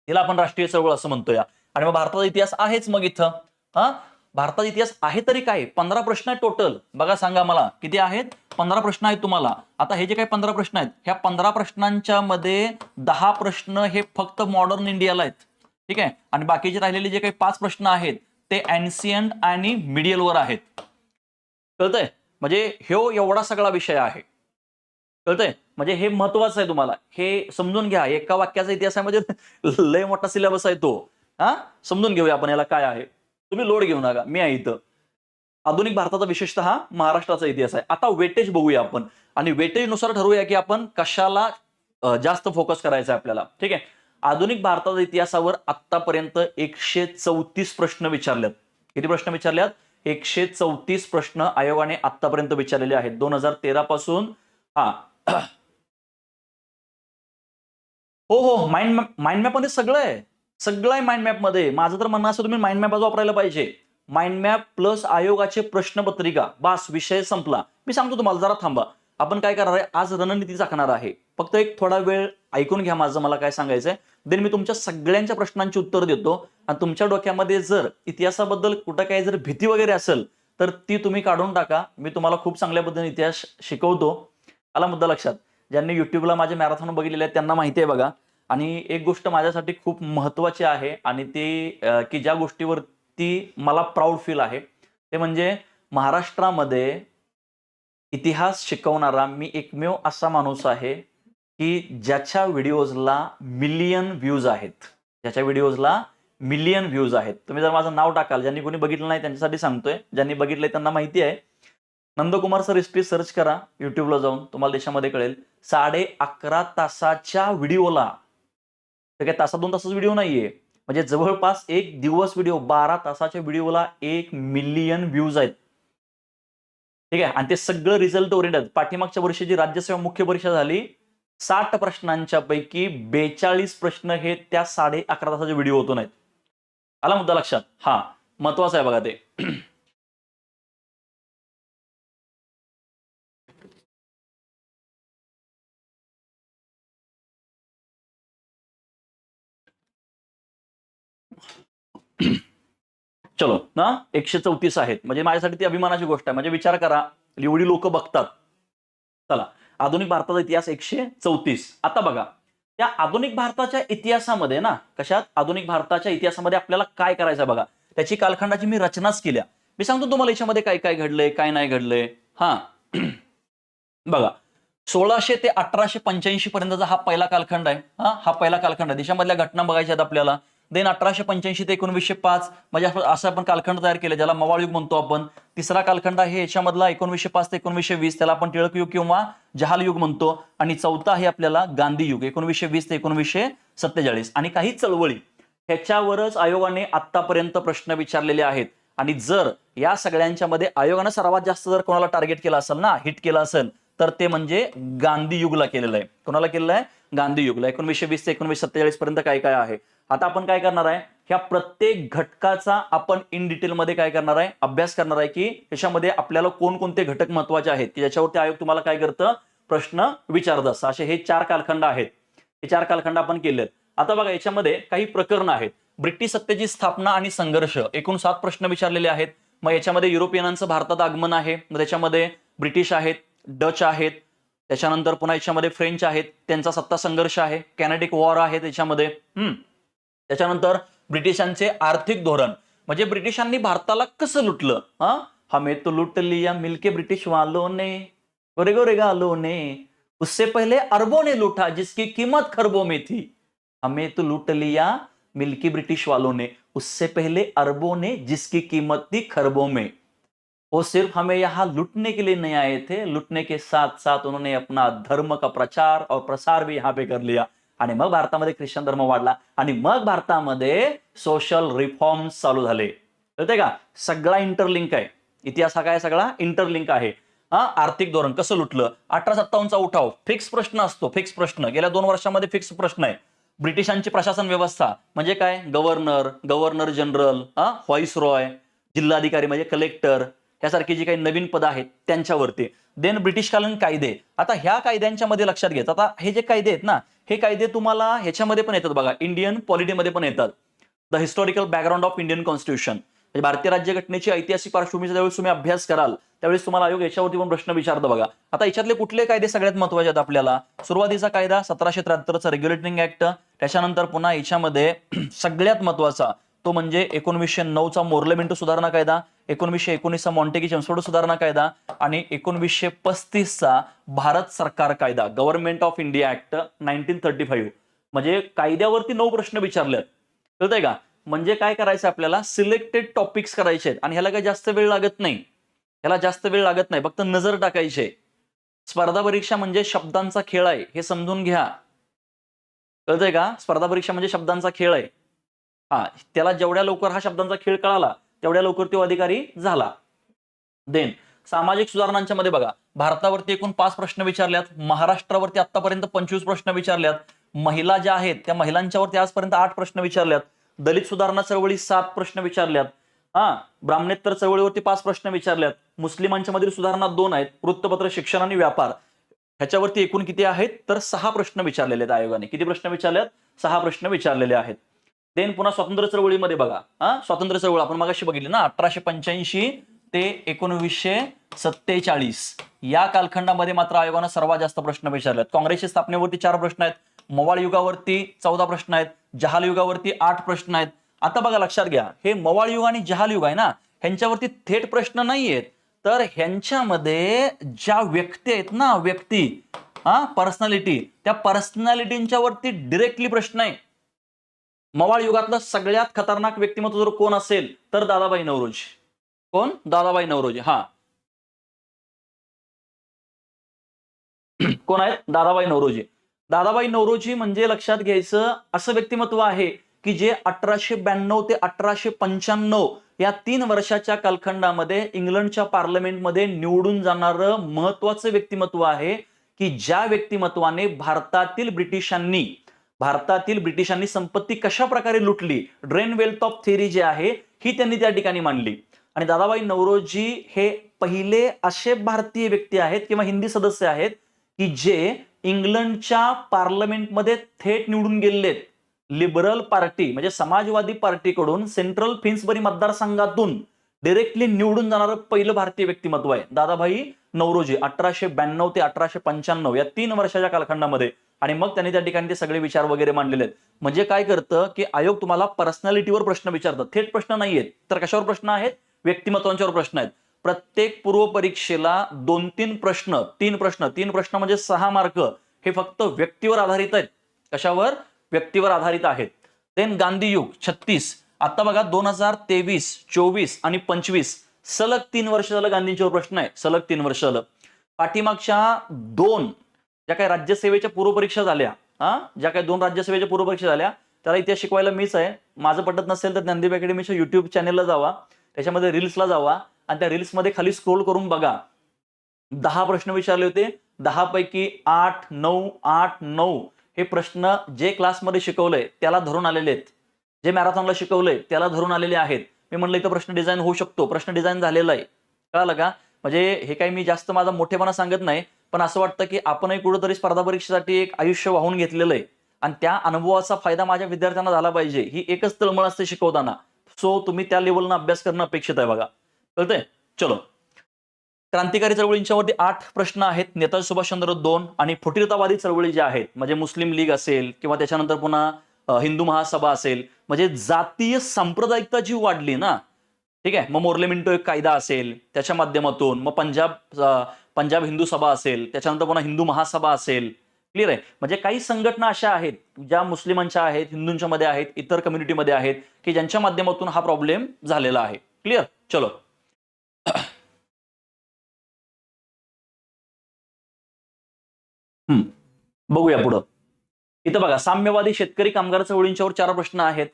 तिला आपण राष्ट्रीय चळवळ असं म्हणतोय. आणि मग भारताचा इतिहास आहेच. मग इथं भारताचा इतिहास आहे तरी काय, 15 प्रश्न आहेत टोटल. बघा, सांगा मला किती आहेत? 15 प्रश्न आहेत तुम्हाला. आता हे जे काही 15 प्रश्न आहेत, ह्या 15 प्रश्नांच्या मध्ये 10 प्रश्न हे फक्त मॉडर्न इंडियाला आहेत. ठीक आहे. आणि बाकीचे राहिलेले जे काही 5 प्रश्न आहेत ते एन्शियंट आणि मिडियलवर आहेत. कळतंय? म्हणजे ह्यो एवढा सगळा विषय आहे. कळतंय? म्हणजे हे महत्वाचं आहे, तुम्हाला हे समजून घ्या. एका वाक्याचा इतिहासामध्ये लय मोठा सिलेबस आहे तो. समजून घेऊया आपण याला काय आहे. तुम्ही लोड घेऊ नका, मी आहे इथं. आधुनिक भारताचा विशेषतः महाराष्ट्राचा इतिहास आहे. आता वेटेज बघूया आपण आणि वेटेजनुसार ठरवूया की आपण कशाला जास्त फोकस करायचा आहे आपल्याला. ठीक आहे. आधुनिक भारताच्या इतिहासावर आतापर्यंत 134 प्रश्न विचारलेत. किती प्रश्न विचारल्यात? 134 प्रश्न आयोगाने आतापर्यंत विचारलेले आहेत 2013 पासून. हो, माइंड मॅप मध्ये सगळं आहे. सगळं आहे माइंड मॅप मध्ये. माझं तर म्हणणं असं, तुम्ही माइंड मॅप वापरायला पाहिजे. माइंड मॅप प्लस आयोगाचे प्रश्नपत्रिका, बस विषय संपला. मी सांगतो तुम्हाला, जरा थांबा. आपण काय करणार आहे, आज रणनीती आखणार आहे. फक्त एक थोडा वेळ ऐकून घ्या माझं, मला काय सांगायचंय. देन मी तुमच्या सगळ्यांच्या प्रश्नांची उत्तर देतो. आणि तुमच्या डोक्यामध्ये जर इतिहासाबद्दल कुठं काही जर भीती वगैरे असेल तर ती तुम्ही काढून टाका. मी तुम्हाला खूप चांगल्या पद्धतीने इतिहास शिकवतो. आला मुद्दा लक्षात? ज्यांनी युट्यूबला माझे मॅरेथॉन बघितलेले आहेत त्यांना माहिती आहे बघा. आणि एक गोष्ट माझ्यासाठी खूप महत्वाची आहे आणि ती की ज्या गोष्टीवरती मला प्राऊड फील आहे, ते म्हणजे महाराष्ट्रामध्ये इतिहास शिकवणारा मी एकमेव असा माणूस आहे की ज्याच्या व्हिडिओजला मिलियन व्ह्यूज आहेत. ज्याच्या व्हिडिओजला मिलियन व्ह्यूज आहेत. तुम्ही जर माझं नाव टाकाल, ज्यांनी कोणी बघितलं नाही त्यांच्यासाठी सांगतोय, ज्यांनी बघितलंय त्यांना माहिती आहे. नंदकुमार सर हिस्ट्री सर्च करा युट्यूबला जाऊन, तुम्हाला देशामध्ये कळेल. 11.5 तासाच्या व्हिडिओला, तर काय तासा 2 तासाचा व्हिडिओ नाहीये, म्हणजे जवळपास एक दिवस व्हिडिओ, 12 तासाच्या व्हिडिओला 1 मिलियन व्ह्यूज आहेत. ठीक आहे. आणि ते सगळं रिझल्ट ओरिएंटेड. पाठीमागच्या वर्षी जी राज्यसेवा मुख्य परीक्षा झाली, 60 प्रश्नांच्या पैकी 42 प्रश्न हे त्या 11.5 तासाच्या व्हिडिओ होतो नाहीत. आला मुद्दा लक्षात? महत्वाचं आहे बघा ते. चलो ना, 134 आहेत, म्हणजे माझ्यासाठी ती अभिमानाची गोष्ट आहे. म्हणजे विचार करा, एवढी लोक बघतात. चला, आधुनिक भारताचा इतिहास 134. आता बघा, त्या आधुनिक भारताच्या इतिहासामध्ये ना, कशात आधुनिक भारताच्या इतिहासामध्ये आपल्याला काय करायचं बघा, त्याची कालखंडाची मी रचनाच केल्या. मी सांगतो तुम्हाला याच्यामध्ये काय काय घडलंय, काय नाही घडलंय. बघा, 1600 ते 1885 पर्यंतचा हा पहिला कालखंड आहे. हा पहिला कालखंड आहे. देशामधल्या घटना बघायच्या आहेत आपल्याला. देन 1885 ते 1905 म्हणजे असं आपण कालखंड तयार केले, ज्याला मवाळ युग म्हणतो आपण. तिसरा कालखंड आहे याच्यामधला 1905 ते 1920, त्याला आपण टिळक युग किंवा जहाल युग म्हणतो. आणि चौथा आहे आपल्याला गांधी युग, 1920 ते 1947. आणि काही चळवळी ह्याच्यावरच आयोगाने आतापर्यंत प्रश्न विचारलेले आहेत. आणि जर या सगळ्यांच्या मध्ये आयोगाने सर्वात जास्त जर कोणाला टार्गेट केलं असेल ना, हिट केलं असेल, तर ते म्हणजे गांधी युगला केलेलं आहे. कोणाला केलेलं आहे? गांधी युगला. 1920 ते 1947 पर्यंत काय काय आहे. आता आपण काय करणार आहे, ह्या प्रत्येक घटकाचा आपण इन डिटेलमध्ये काय करणार आहे, अभ्यास करणार आहे की त्याच्यामध्ये आपल्याला कोणकोणते घटक महत्वाचे आहेत की ज्याच्यावरती आयोग तुम्हाला काय करतं, प्रश्न विचारत असतं. असे हे 4 कालखंड आहेत. हे 4 कालखंड आपण केलेत. आता बघा याच्यामध्ये काही प्रकरण आहेत. ब्रिटिश सत्तेची स्थापना आणि संघर्ष, एकूण 7 प्रश्न विचारलेले आहेत. मग याच्यामध्ये युरोपियनांचं भारतात आगमन आहे, मग त्याच्यामध्ये ब्रिटिश आहेत, डच आहेत, त्याच्यानंतर पुन्हा याच्यामध्ये फ्रेंच आहेत, त्यांचा सत्ता संघर्ष आहे, कॅनेडिक वॉर आहे त्याच्यामध्ये. त्याच्यानंतर ब्रिटिशांचे आर्थिक धोरण, म्हणजे ब्रिटिशांनी भारताला कसं लुटलं. हमें तो लुट लिया मिलके ब्रिटिश वालों ने, गोरे गोरे गालों ने, उससे पहले अरबों ने लूटा जिसकी कीमत खरबों में थी. हमें तो लूट लिया मिलके ब्रिटिश वालों ने, उससे पहले अरबों ने जिसकी कीमत थी खरबों में. वो सिर्फ हमें यहां लूटने के लिए नहीं आए थे, लूटने के साथ साथ उन्होंने अपना धर्म का प्रचार और प्रसार भी यहां पे कर लिया. आणि मग भारतामध्ये ख्रिश्चन धर्म वाढला आणि मग भारतामध्ये सोशल रिफॉर्म्स चालू झाले. कळतंय का, सगळा इंटरलिंक आहे. इतिहास हा काय सगळा इंटरलिंक आहे. आर्थिक धोरण कसं लुटलं, 1857चा उठाव, फिक्स प्रश्न असतो, फिक्स प्रश्न गेल्या 2 वर्षांमध्ये फिक्स प्रश्न आहे. ब्रिटिशांची प्रशासन व्यवस्था म्हणजे काय, गव्हर्नर, गव्हर्नर जनरल, व्हाईसरॉय, जिल्हाधिकारी म्हणजे कलेक्टर, यासारखी जी काही नवीन पद आहेत त्यांच्यावरती. देन ब्रिटिशकालीन कायदे. आता ह्या कायद्यांच्या मध्ये लक्षात घ्यायचं, आता हे जे कायदे आहेत ना, हे कायदे तुम्हाला ह्याच्यामध्ये पण येतात बघा, इंडियन पॉलिटीमध्ये पण येतात. The historical background of Indian constitution, म्हणजे भारतीय राज्यघटनेची ऐतिहासिक पार्श्वभूमीचा ज्यावेळेस तुम्ही अभ्यास कराल त्यावेळेस तुम्हाला आयोग याच्यावरती पण प्रश्न विचारतो बघा. आता याच्यातले कुठले कायदे सगळ्यात महत्वाचे आहेत आपल्याला, सुरुवातीचा कायदा 1773चा रेग्युलेटिंग ऍक्ट, त्याच्यानंतर पुन्हा याच्यामध्ये सगळ्यात महत्वाचा तो म्हणजे 1909चा मोर्लेमेंटो सुधारणा कायदा, 1919चा मॉन्टेगी चेम्सफोर्ड सुधारणा कायदा आणि 1935चा भारत सरकार कायदा, गव्हर्नमेंट ऑफ इंडिया ऍक्ट 1935. म्हणजे कायद्यावरती 9 प्रश्न विचारले. कळतंय का, म्हणजे काय करायचं आपल्याला, सिलेक्टेड टॉपिक्स करायचे आहेत आणि ह्याला काही जास्त वेळ लागत नाही. ह्याला जास्त वेळ लागत नाही, फक्त नजर टाकायची. स्पर्धा परीक्षा म्हणजे शब्दांचा खेळ आहे, हे समजून घ्या. कळतंय का, स्पर्धा परीक्षा म्हणजे शब्दांचा खेळ आहे. त्याला जेवढ्या लवकर हा शब्दांचा खेळ कळाला तेवढ्या लवकर तो अधिकारी झाला. देन सामाजिक सुधारणांच्या मध्ये बघा, भारतावरती एकूण 5 प्रश्न विचारल्यात, महाराष्ट्रावरती आतापर्यंत 25 प्रश्न विचारल्यात, महिला ज्या आहेत त्या महिलांच्यावरती आजपर्यंत 8 प्रश्न विचारल्यात, दलित सुधारणा चळवळी 7 प्रश्न विचारल्यात, ब्राह्मणेतर चळवळीवरती 5 प्रश्न विचारल्यात, मुस्लिमांच्या मधील सुधारणा 2 आहेत, वृत्तपत्र, शिक्षण आणि व्यापार ह्याच्यावरती एकूण किती आहेत तर 6 प्रश्न विचारलेले आहेत आयोगाने. किती प्रश्न विचारलेत, 6 प्रश्न विचारलेले आहेत. देन पुन्हा स्वातंत्र्य चळवळीमध्ये बघा, स्वातंत्र्य चळवळ आपण मगाशी बघितली ना, 1885 ते 1947 या कालखंडामध्ये मात्र आयोगाने सर्वात जास्त प्रश्न विचारलेत. काँग्रेसच्या स्थापनेवरती 4 प्रश्न आहेत, मवाळ युगावरती 14 प्रश्न आहेत, जहाल युगावरती 8 प्रश्न आहेत. आता बघा लक्षात घ्या, हे मवाळ युग आणि जहाल युग आहे ना, ह्यांच्यावरती थेट प्रश्न नाहीयेत, तर ह्यांच्यामध्ये ज्या व्यक्ती आहेत ना, व्यक्ती, पर्सनॅलिटी, त्या पर्सनॅलिटींच्या वरती डिरेक्टली प्रश्न आहे. मवाळ युगातलं सगळ्यात खतरनाक व्यक्तिमत्व जर कोण असेल तर दादाभाई नौरोजी. कोण, दादाभाई नौरोजी. कोण आहेत, दादाभाई नौरोजी. दादाभाई नौरोजी म्हणजे लक्षात घ्यायचं असं व्यक्तिमत्व आहे की जे 1892 ते 1895 या 3 वर्षाच्या कालखंडामध्ये इंग्लंडच्या पार्लमेंटमध्ये निवडून जाणारं महत्वाचं व्यक्तिमत्व आहे की ज्या व्यक्तिमत्वाने भारतातील ब्रिटिशांनी संपत्ती कशा प्रकारे लुटली, ड्रेन वेल्थ ऑफ थेअरी जे आहे ही त्यांनी त्या ठिकाणी मांडली. आणि दादाभाई नौरोजी हे पहिले असे भारतीय व्यक्ती आहेत किंवा हिंदी सदस्य आहेत की जे इंग्लंडच्या पार्लमेंटमध्ये थेट निवडून गेलेत. लिबरल पार्टी म्हणजे समाजवादी पार्टीकडून सेंट्रल फिन्सबरी मतदारसंघातून डायरेक्टली निवडून जाणारं पहिलं भारतीय व्यक्तिमत्व आहे दादाभाई नौरोजी. 1892 ते 1895 या 3 वर्षाच्या कालखंडामध्ये. आणि मग त्यांनी त्या ठिकाणी ते सगळे विचार वगैरे मांडलेले आहेत. म्हणजे काय करतं की आयोग तुम्हाला पर्सनॅलिटीवर प्रश्न विचारतात, थेट प्रश्न नाहीयेत. तर कशावर प्रश्न आहेत, व्यक्तिमत्वांच्यावर प्रश्न आहेत. प्रत्येक पूर्व परीक्षेला 2-3 प्रश्न, 3 प्रश्न म्हणजे 6 मार्क हे फक्त व्यक्तीवर आधारित आहेत. कशावर, व्यक्तीवर आधारित आहेत. देन गांधी युग 36. आता बघा 2023, 24 आणि 25 सलग 3 वर्ष झालं गांधींच्यावर प्रश्न आहे, सलग 3 वर्ष झालं. पाठीमागच्या 2 ज्या काही राज्यसेवेच्या पूर्वपरीक्षा झाल्या, ज्या काही 2 राज्यसेवेच्या पूर्वपरीक्षा झाल्या त्याला इतिहास शिकवायला मीच आहे. माझं पटत नसेल तर ज्ञानदीप अकॅडमीच्या युट्यूब चॅनेलला जावा, त्याच्यामध्ये रील्सला जावा आणि त्या रील्समध्ये खाली स्क्रोल करून बघा. 10 प्रश्न विचारले होते, 10 पैकी 8, 9 हे प्रश्न जे क्लासमध्ये शिकवलंय त्याला धरून आलेले आहेत. जे मॅरेथॉनला शिकवलंय त्याला धरून आलेले आहेत. मी म्हणलं इथं प्रश्न डिझाईन होऊ शकतो, प्रश्न डिझाईन झालेला आहे. कळालं का? म्हणजे हे काही मी जास्त माझा मोठेपणा सांगत नाही, पण असं वाटतं की आपणही कुठेतरी स्पर्धा परीक्षेसाठी एक आयुष्य वाहून घेतलेलं आहे आणि त्या अनुभवाचा फायदा माझ्या विद्यार्थ्यांना झाला पाहिजे, ही एकच तळमळ असते शिकवताना. सो तुम्ही त्या लेवलनं अभ्यास करणं अपेक्षित आहे बघा. कळतंय? चलो. क्रांतिकारी चळवळींच्या वरती 8 प्रश्न आहेत. नेताजी सुभाषचंद्र 2 आणि फुटीरतावादी चळवळी ज्या आहेत, म्हणजे मुस्लिम लीग असेल किंवा त्याच्यानंतर पुन्हा हिंदू महासभा असेल, म्हणजे जातीय सांप्रदायिकता जी वाढली ना, ठीक आहे. मग मोर्ले मिंटो एक कायदा असेल त्याच्या माध्यमातून, मग पंजाब हिंदू सभा असेल, त्याच्यानंतर पुन्हा हिंदू महासभा असेल. क्लिअर आहे? म्हणजे काही संघटना अशा आहेत ज्या मुस्लिमांच्या आहेत, हिंदूंच्या मध्ये आहेत, इतर कम्युनिटीमध्ये आहेत, की ज्यांच्या माध्यमातून हा प्रॉब्लेम झालेला आहे. क्लिअर? चलो. बघूया पुढं. इथं बघा, साम्यवादी शेतकरी कामगार चळवळींच्यावर 4 प्रश्न आहेत.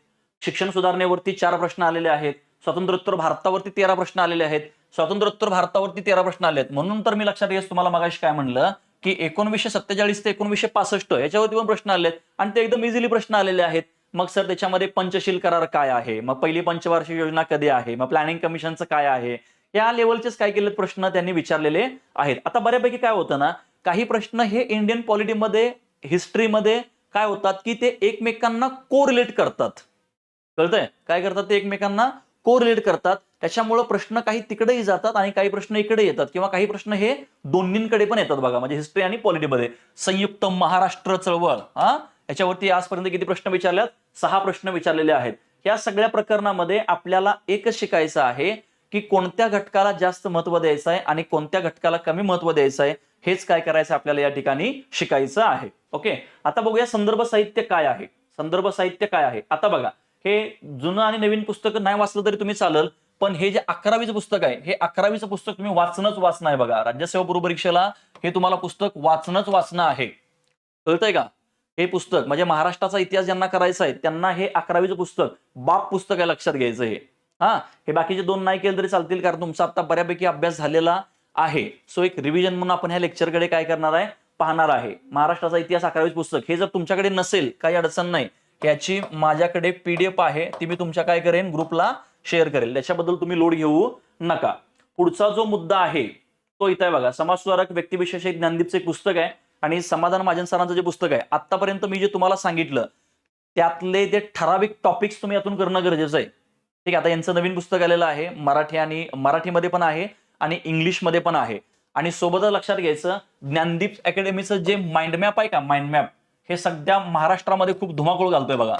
शिक्षण सुधारणेवरती 4 प्रश्न आलेले आहेत. स्वातंत्र्योत्तर भारतावरती 13 प्रश्न आलेले आहेत. स्वातंत्र्योत्तर भारतावरती 13 प्रश्न आले आहेत. म्हणून तर मी लक्षात घेस तुम्हाला मगाशी काय म्हणलं, की 1947 ते 1965 याच्यावरती पण प्रश्न आलेत आणि ते एकदम इझिली प्रश्न आलेले आहेत. मग सर त्याच्यामध्ये पंचशील करार काय आहे, मग पहिली पंचवार्षिक योजना कधी आहे, मग प्लॅनिंग कमिशनचं काय आहे, या लेवलचेच काय केलेत प्रश्न त्यांनी विचारलेले आहेत. आता बऱ्यापैकी काय होतं ना, काही प्रश्न हे इंडियन पॉलिटीमध्ये, हिस्ट्रीमध्ये काय होतात, की ते एकमेकांना कोरिलेट करतात. कळतंय? काय करतात ते एकमेकांना कोरिलेट करतात. त्याच्यामुळे प्रश्न काही तिकडेही जातात आणि काही प्रश्न इकडे येतात किंवा काही प्रश्न हे दोन्हींकडे पण येतात बघा, म्हणजे हिस्ट्री आणि पॉलिटीमध्ये. संयुक्त महाराष्ट्र चळवळ, याच्यावरती आजपर्यंत किती प्रश्न विचारल्यात? 6 प्रश्न विचारलेले आहेत. या सगळ्या प्रकरणामध्ये आपल्याला एकच शिकायचं आहे, की कोणत्या घटकाला जास्त महत्व द्यायचं आहे आणि कोणत्या घटकाला कमी महत्व द्यायचं आहे, हेच काय करायचं आपल्याला या ठिकाणी शिकायचं आहे. ओके. आता बघूया संदर्भ साहित्य काय आहे. संदर्भ साहित्य काय आहे? आता बघा, हे जुनं आणि नवीन पुस्तक नाही वाचलं तरी तुम्ही चालेल, पण हे जे 11वीचं पुस्तक आहे, हे 11वीचं पुस्तक तुम्ही वाचणं आहे बघा. राज्यसेवा पूर्व परीक्षेला हे तुम्हाला पुस्तक वाचणं आहे. कळतंय का? हे पुस्तक म्हणजे महाराष्ट्राचा इतिहास ज्यांना करायचा आहे त्यांना हे 11वीचं पुस्तक बाप पुस्तक आहे, लक्षात घ्यायचं हे. हे बाकीचे 2 नाही केले तरी चालतील, कारण तुमचा आता बऱ्यापैकी अभ्यास झालेला आहे. सो एक रिव्हिजन म्हणून आपण ह्या लेक्चरकडे काय करणार आहे, पाहणार आहे. महाराष्ट्राचा इतिहास 11वीचं पुस्तक हे जर तुमच्याकडे नसेल काही अडचण नाही, याची माझ्याकडे पीडीएफ आहे, ती मी तुमच्या काय करेन ग्रुपला शेअर करेल. त्याच्याबद्दल तुम्ही लोड घेऊ नका. पुढचा जो मुद्दा आहे तो इथं आहे बघा. समाजसुधारक व्यक्तिविशेष एक ज्ञानदीपचं एक पुस्तक आहे आणि समाधान महाजन सरांचं जे पुस्तक आहे, आतापर्यंत मी जे तुम्हाला सांगितलं त्यातले ते ठराविक टॉपिक्स तुम्ही यातून करणं गरजेचं आहे. ठीक आहे. आता यांचं नवीन पुस्तक आलेलं आहे, मराठीमध्ये पण आहे आणि इंग्लिशमध्ये पण आहे. आणि सोबतच लक्षात घ्यायचं, ज्ञानदीप अकॅडमीचं जे माइंड मॅप आहे का, माइंड मॅप, हे सध्या महाराष्ट्रामध्ये खूप धुमाकूळ घालतोय बघा.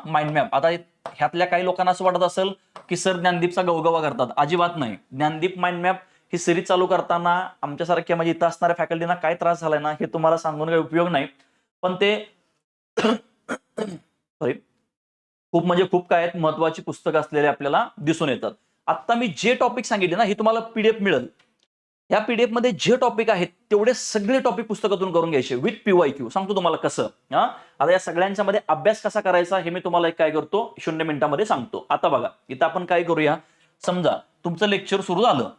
Mind map. आता ह्यातल्या काही लोकांना असं वाटत असेल की सर ज्ञानदीपचा गवगवा करतात. अजिबात नाही. ज्ञानदीप माइंड मॅप ही सिरीज चालू करताना आमच्यासारख्या म्हणजे इथं असणाऱ्या फॅकल्टीना काय त्रास झालाय ना, हे तुम्हाला सांगून काही उपयोग नाही. पण ते सॉरी, खूप काय महत्वाची पुस्तकं असलेले आपल्याला दिसून येतात. आता मी जे टॉपिक सांगितले ना, हे तुम्हाला पीडीएफ मिळेल. या पीडीएफ मध्ये जे टॉपिक आहेत तेवढे सगळे टॉपिक पुस्तकातून करून घ्यायचे विथ पीवायक्यू. सांगतो तुम्हाला कसं. आता या सगळ्यांच्या मध्ये अभ्यास कसा करायचा हे मी तुम्हाला काय करतो 0 मिनिटांमध्ये सांगतो. आता बघा, इथं आपण काय करूया, समजा तुमचं लेक्चर सुरू झालं,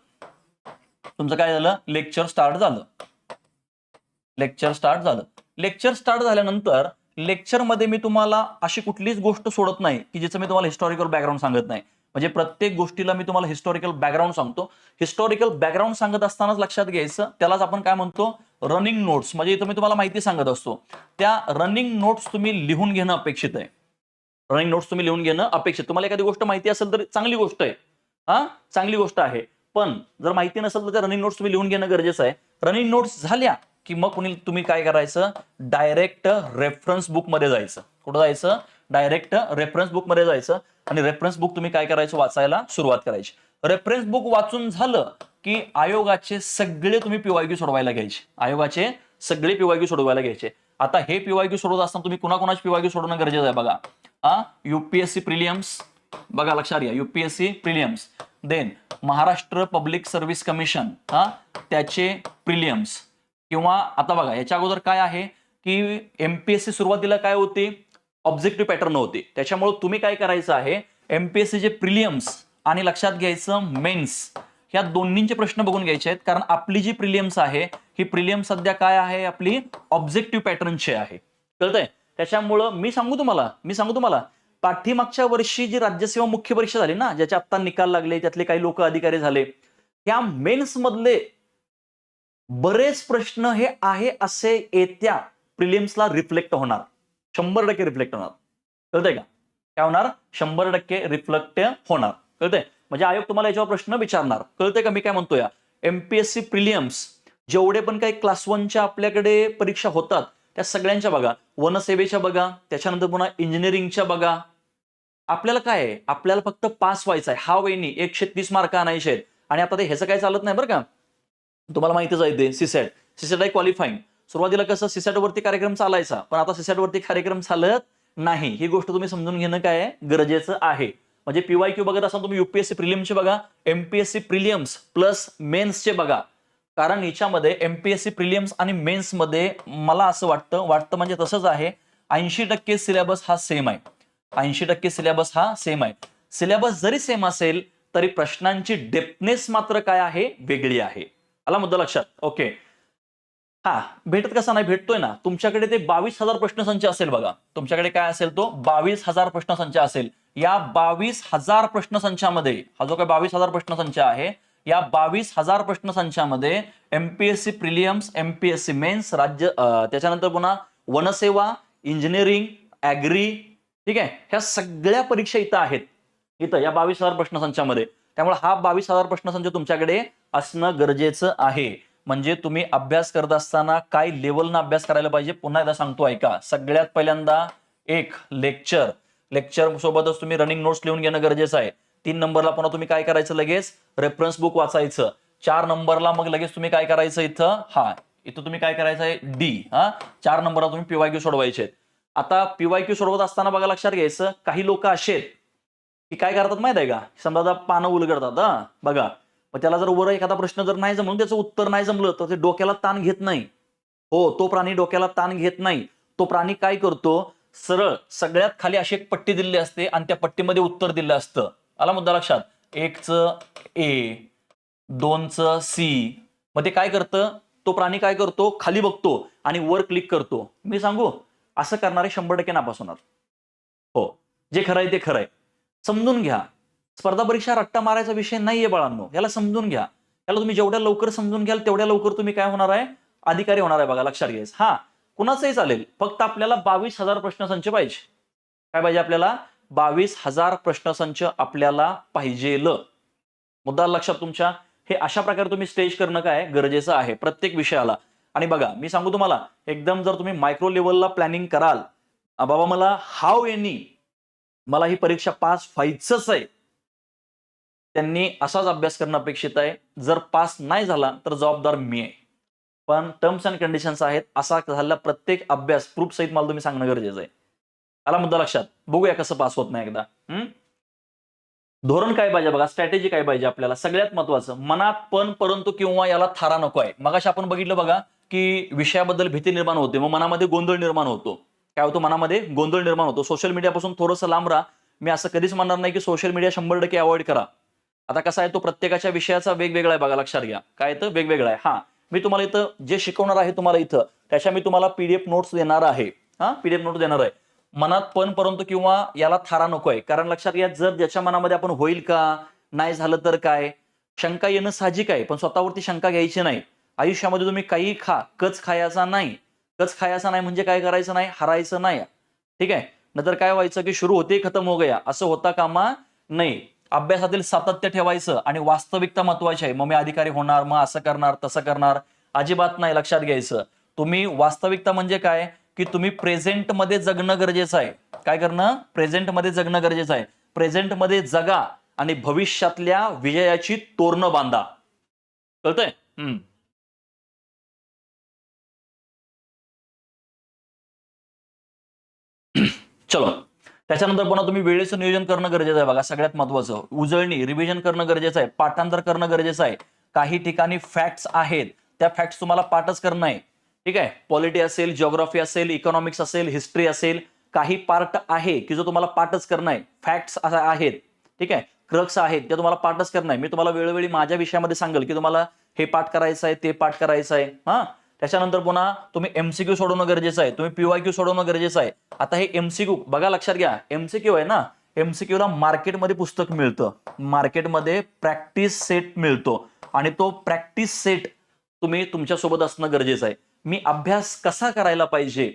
तुमचं काय झालं, लेक्चर स्टार्ट झालं. लेक्चर स्टार्ट झाल्यानंतर लेक्चरमध्ये मी तुम्हाला अशी कुठलीच गोष्ट सोडत नाही की जिचं मी तुम्हाला हिस्टॉरिकल बॅकग्राऊंड सांगत नाही. म्हणजे प्रत्येक गोष्टीला मी तुम्हाला हिस्टॉरिकल बॅकग्राऊंड सांगतो. हिस्टॉरिकल बॅकग्राऊंड सांगत असतानाच लक्षात घ्यायचं, त्यालाच आपण काय म्हणतो, रनिंग नोट्स. म्हणजे इथं मी तुम्हाला माहिती सांगत असतो, त्या रनिंग नोट्स तुम्ही लिहून घेणं अपेक्षित आहे. तुम्हाला एखादी गोष्ट माहिती असेल तर चांगली गोष्ट आहे, चांगली गोष्ट आहे. पण जर माहिती नसेल तर त्या रनिंग नोट्स तुम्ही लिहून घेणं गरजेचं आहे. रनिंग नोट्स झाल्या की मग तुम्ही काय करायचं, डायरेक्ट रेफरन्स बुक मध्ये जायचं. कुठं जायचं, डायरेक्ट रेफरन्स बुक मध्ये जायचं आणि रेफरन्स बुक तुम्ही काय करायचं, वाचायला सुरुवात करायची. रेफरन्स बुक वाचून झालं की आयोगाचे सगळे तुम्ही पीवायक्यू सोडवायला घ्यायचे. आता हे पीवायक्यू सोडवत असताना तुम्ही कुणाकुणाचे पीवायक्यू सोडवणं गरजेचं आहे बघा. युपीएससी प्रिलियम्स, बघा लक्षात घ्या, UPSC prelims, then Maharashtra public service commission, त्याचे प्रिलियम्स. किंवा आता बघा याच्या अगोदर काय आहे की एमपीएससी सुरुवातीला काय होती, ऑब्जेक्टिव्ह पॅटर्न होते. त्याच्यामुळे तुम्ही काय करायचं आहे, एमपीएससी चे प्रिलियम्स आणि लक्षात घ्यायचं मेन्स, ह्या दोन्हींचे प्रश्न बघून घ्यायचे आहेत. कारण आपली जी प्रिलियम्स आहे ही प्रिलियम सध्या काय आहे, आपली ऑब्जेक्टिव्ह पॅटर्नची आहे. कळतंय? त्याच्यामुळं मी सांगू तुम्हाला पाठीमागच्या वर्षी जी राज्यसेवा मुख्य परीक्षा झाली ना, ज्याचे आता निकाल लागले, त्यातले काही लोक अधिकारी झाले, त्या मेन्स मधले बरेच प्रश्न हे आहे असे येत्या प्रिलिम्सला रिफ्लेक्ट होणार, 100% रिफ्लेक्ट होणार. कळतंय का? काय होणार? 100% रिफ्लेक्ट होणार. कळतंय? म्हणजे आयोग तुम्हाला याच्यावर प्रश्न विचारणार. कळतंय का मी काय म्हणतोय? एमपीएससी प्रिलियम्स जेवढे पण काही क्लास 1च्या आपल्याकडे परीक्षा होतात त्या सगळ्यांच्या बघा, वनसेवेच्या बघा, त्याच्यानंतर पुन्हा इंजिनिअरिंगच्या बघा. आपल्याला काय आहे? आपल्याला फक्त पास व्हायचं आहे. हा वहिनी 130 मार्क आणायचे आहेत. आणि आता ते ह्याचं काय चालत नाही बरं का. तुम्हाला माहितीच आहे ते सीसॅट आहे क्वालिफाईंग. सुरुवातीला कसं सीसॅट वरती कार्यक्रम चालायचा, पण आता सीसॅट वरती कार्यक्रम चालत नाही. ही गोष्ट तुम्ही समजून घेणं काय गरजेचं आहे. म्हणजे पीवायक्यू बघत असाल तुम्ही युपीएससी प्रिलिम्सचे बघा, एमपीएससी प्रिलिम्स प्लस मेन्सचे बघा. कारण याच्यामध्ये एमपीएससी प्रिलिम्स आणि मेन्स मध्ये मला असं वाटतं म्हणजे तसंच आहे, 80% सिलेबस हा सेम आहे. 80% सिलेबस हा सेम आहे. सिलेबस जरी सेम असेल तरी प्रश्नांची डेप्थनेस मात्र काय आहे? वेगळी आहे. आला मुद्दा लक्षात? ओके. हा, भेटत कसा नाही? भेटतोय ना. तुमच्याकडे ते 22,000 प्रश्नसंच असेल बघा. तुमच्याकडे काय असेल? तो 22,000 प्रश्नसंच असेल. या 22,000 प्रश्नसंचामध्ये हा जो काय 22,000 प्रश्नसंच आहे, या 22,000 प्रश्नसंचामध्ये एमपीएससी प्रिलियम्स, एमपीएससी मेन्स, त्याच्यानंतर पुन्हा वनसेवा, इंजिनिअरिंग, ऍग्री, ठीक आहे, ह्या सगळ्या परीक्षा इथं आहेत. इथं या 22,000 प्रश्नसंचामध्ये. त्यामुळे हा 22,000 प्रश्नसंच तुमच्याकडे असणं गरजेचं आहे. म्हणजे तुम्ही अभ्यास करत असताना काय लेवलनं अभ्यास करायला पाहिजे पुन्हा एकदा सांगतो ऐका. सगळ्यात पहिल्यांदा एक लेक्चर सोबतच तुम्ही रनिंग नोट्स लिहून घेणं गरजेचं आहे. 3 नंबरला पुन्हा तुम्ही काय करायचं? लगेच रेफरन्स बुक वाचायचं. 4 नंबरला मग लगेच तुम्ही काय करायचं? इथं तुम्ही काय करायचं आहे? डी. 4 नंबरला तुम्ही पीवायक्यू सोडवायचे. आता पीवायक्यू सोडवत असताना बघा लक्षात घ्यायचं, काही लोक असे आहेत की काय करतात माहित आहे का? समजा पानं उलगडतात बघा, मग त्याला जर वर एखादा प्रश्न जर नाही जमलं, त्याचं उत्तर नाही जमलं, तर ते डोक्याला ताण घेत नाही. हो, तो प्राणी डोक्याला ताण घेत नाही. तो प्राणी काय करतो? सरळ सगळ्यात खाली अशी एक पट्टी दिलेली असते आणि त्या पट्टीमध्ये उत्तर दिलं असतं. आला मुद्दा लक्षात? 1चं ए, 2चं सी. मग ते काय करतं? तो प्राणी काय करतो? खाली बघतो आणि वर क्लिक करतो. मी सांगू, असं करणारे 100% नापास होणार. हो, जे खरंय ते खरंय. समजून घ्या. स्पर्धा परीक्षा रट्टा मारायचा विषय नाहीये बाळांनो. याला समजून घ्या. याला तुम्ही जेवढ्या लवकर समजून घ्याल तेवढ्या लवकर तुम्ही काय होणार आहे? अधिकारी होणार आहे बघा, लक्षात घ्यायचं. कुणाचंही चालेल. फक्त आपल्याला 22,000 प्रश्नसंच पाहिजे. काय पाहिजे आपल्याला? 22,000 प्रश्नसंच आपल्याला पाहिजेल. मुद्दा लक्षात तुमच्या. हे अशा प्रकारे तुम्ही स्टेज करणं काय गरजेचं आहे प्रत्येक विषयाला. आणि बघा मी सांगू तुम्हाला, एकदम जर तुम्ही मायक्रो लेवलला प्लॅनिंग कराल, बाबा मला ही परीक्षा पास व्हायचंच आहे, त्यांनी असाच अभ्यास करणं अपेक्षित आहे. जर पास नाही झाला तर जबाबदार मी आहे. पण टर्म्स अँड कंडिशन्स आहेत. असा झालेला प्रत्येक अभ्यास प्रूफ सहित मला तुम्ही सांगणं गरजेचं आहे. आला मुद्दा लक्षात? बघूया कसं पास होत नाही एकदा. धोरण काय पाहिजे बघा, स्ट्रॅटेजी काय पाहिजे आपल्याला? सगळ्यात महत्वाचं, मनात पण परंतु किंवा याला थारा नको आहे. मगाशी आपण बघितलं बघा की विषयाबद्दल भीती निर्माण होते, मग मनामध्ये गोंधळ निर्माण होतो. काय होतो? मनामध्ये गोंधळ निर्माण होतो. सोशल मीडियापासून थोडंसं लांब राहा. मी असं कधीच म्हणणार नाही की सोशल मीडिया 100% अवॉइड करा. आता कसं आहे, तो प्रत्येकाच्या विषयाचा वेगवेगळा आहे बघा, लक्षात घ्या. काय तर वेगवेगळा आहे. मी तुम्हाला इथं जे शिकवणार आहे तुम्हाला इथं, त्याच्या मी तुम्हाला पीडीएफ नोट्स देणार आहे. पीडीएफ नोट्स देणार आहे. मनात पण परंतु किंवा याला थारा नकोय. कारण लक्षात घ्या, जर ज्याच्या मनामध्ये आपण होईल का नाही झालं तर काय, शंका येणं साहजिक आहे. पण स्वतःवरती शंका घ्यायची नाही. आयुष्यामध्ये तुम्ही काही खा, कच खायचा नाही. कच खायचा नाही म्हणजे काय करायचं नाही? हरायचं नाही. ठीक आहे? नंतर काय व्हायचं की शुरू होते खतम हो गया, असं होता कामा नाही. अभ्यासातील सातत्य ठेवायचं आणि वास्तविकता महत्वाची आहे. मग मी अधिकारी होणार, मग असं करणार तसं करणार, अजिबात नाही. लक्षात घ्यायचं, तुम्ही वास्तविकता म्हणजे काय की तुम्ही प्रेझेंट मध्ये जगणं गरजेचं आहे. काय करणं? प्रेझेंट मध्ये जगणं गरजेचं आहे. प्रेझेंट मध्ये जगा आणि भविष्यातल्या विजयाची तोरणं बांधा. कळतंय? चलो, त्याच्यानंतर पुन्हा तुम्ही वेळेचं नियोजन करणं गरजेचं आहे बघा. सगळ्यात महत्वाचं, उजळणी, रिव्हिजन करणं गरजेचं आहे. पाठांतर करणं गरजेचं आहे. काही ठिकाणी फॅक्ट्स आहेत, त्या फॅक्ट्स तुम्हाला पाठच करणं आहे. ठीक आहे? पॉलिटी असेल, जिओग्राफी असेल, इकॉनॉमिक्स असेल, हिस्ट्री असेल, काही पार्ट आहे की जो तुम्हाला पाठच करणं आहे. फॅक्ट्स आहेत, ठीक आहे, क्रक्स आहेत, ते तुम्हाला पाठच करणं आहे. मी तुम्हाला वेळोवेळी माझ्या विषयामध्ये सांगेल की तुम्हाला हे पाठ करायचं आहे, ते पाठ करायचं आहे. त्याच्यानंतर पुन्हा तुम्ही एमसीक्यू सोडवणं गरजेचं आहे, तुम्ही पीवायक्यू सोडवणं गरजेचं आहे. आता हे एमसीक्यू बघा, लक्षात घ्या, एमसीक्यू आहे ना, एमसीक्यू ला मार्केटमध्ये पुस्तक मिळतं, मार्केटमध्ये प्रॅक्टिस सेट मिळतो आणि तो प्रॅक्टिस सेट तुम्ही तुमच्यासोबत असणं गरजेचं आहे. मी अभ्यास कसा करायला पाहिजे,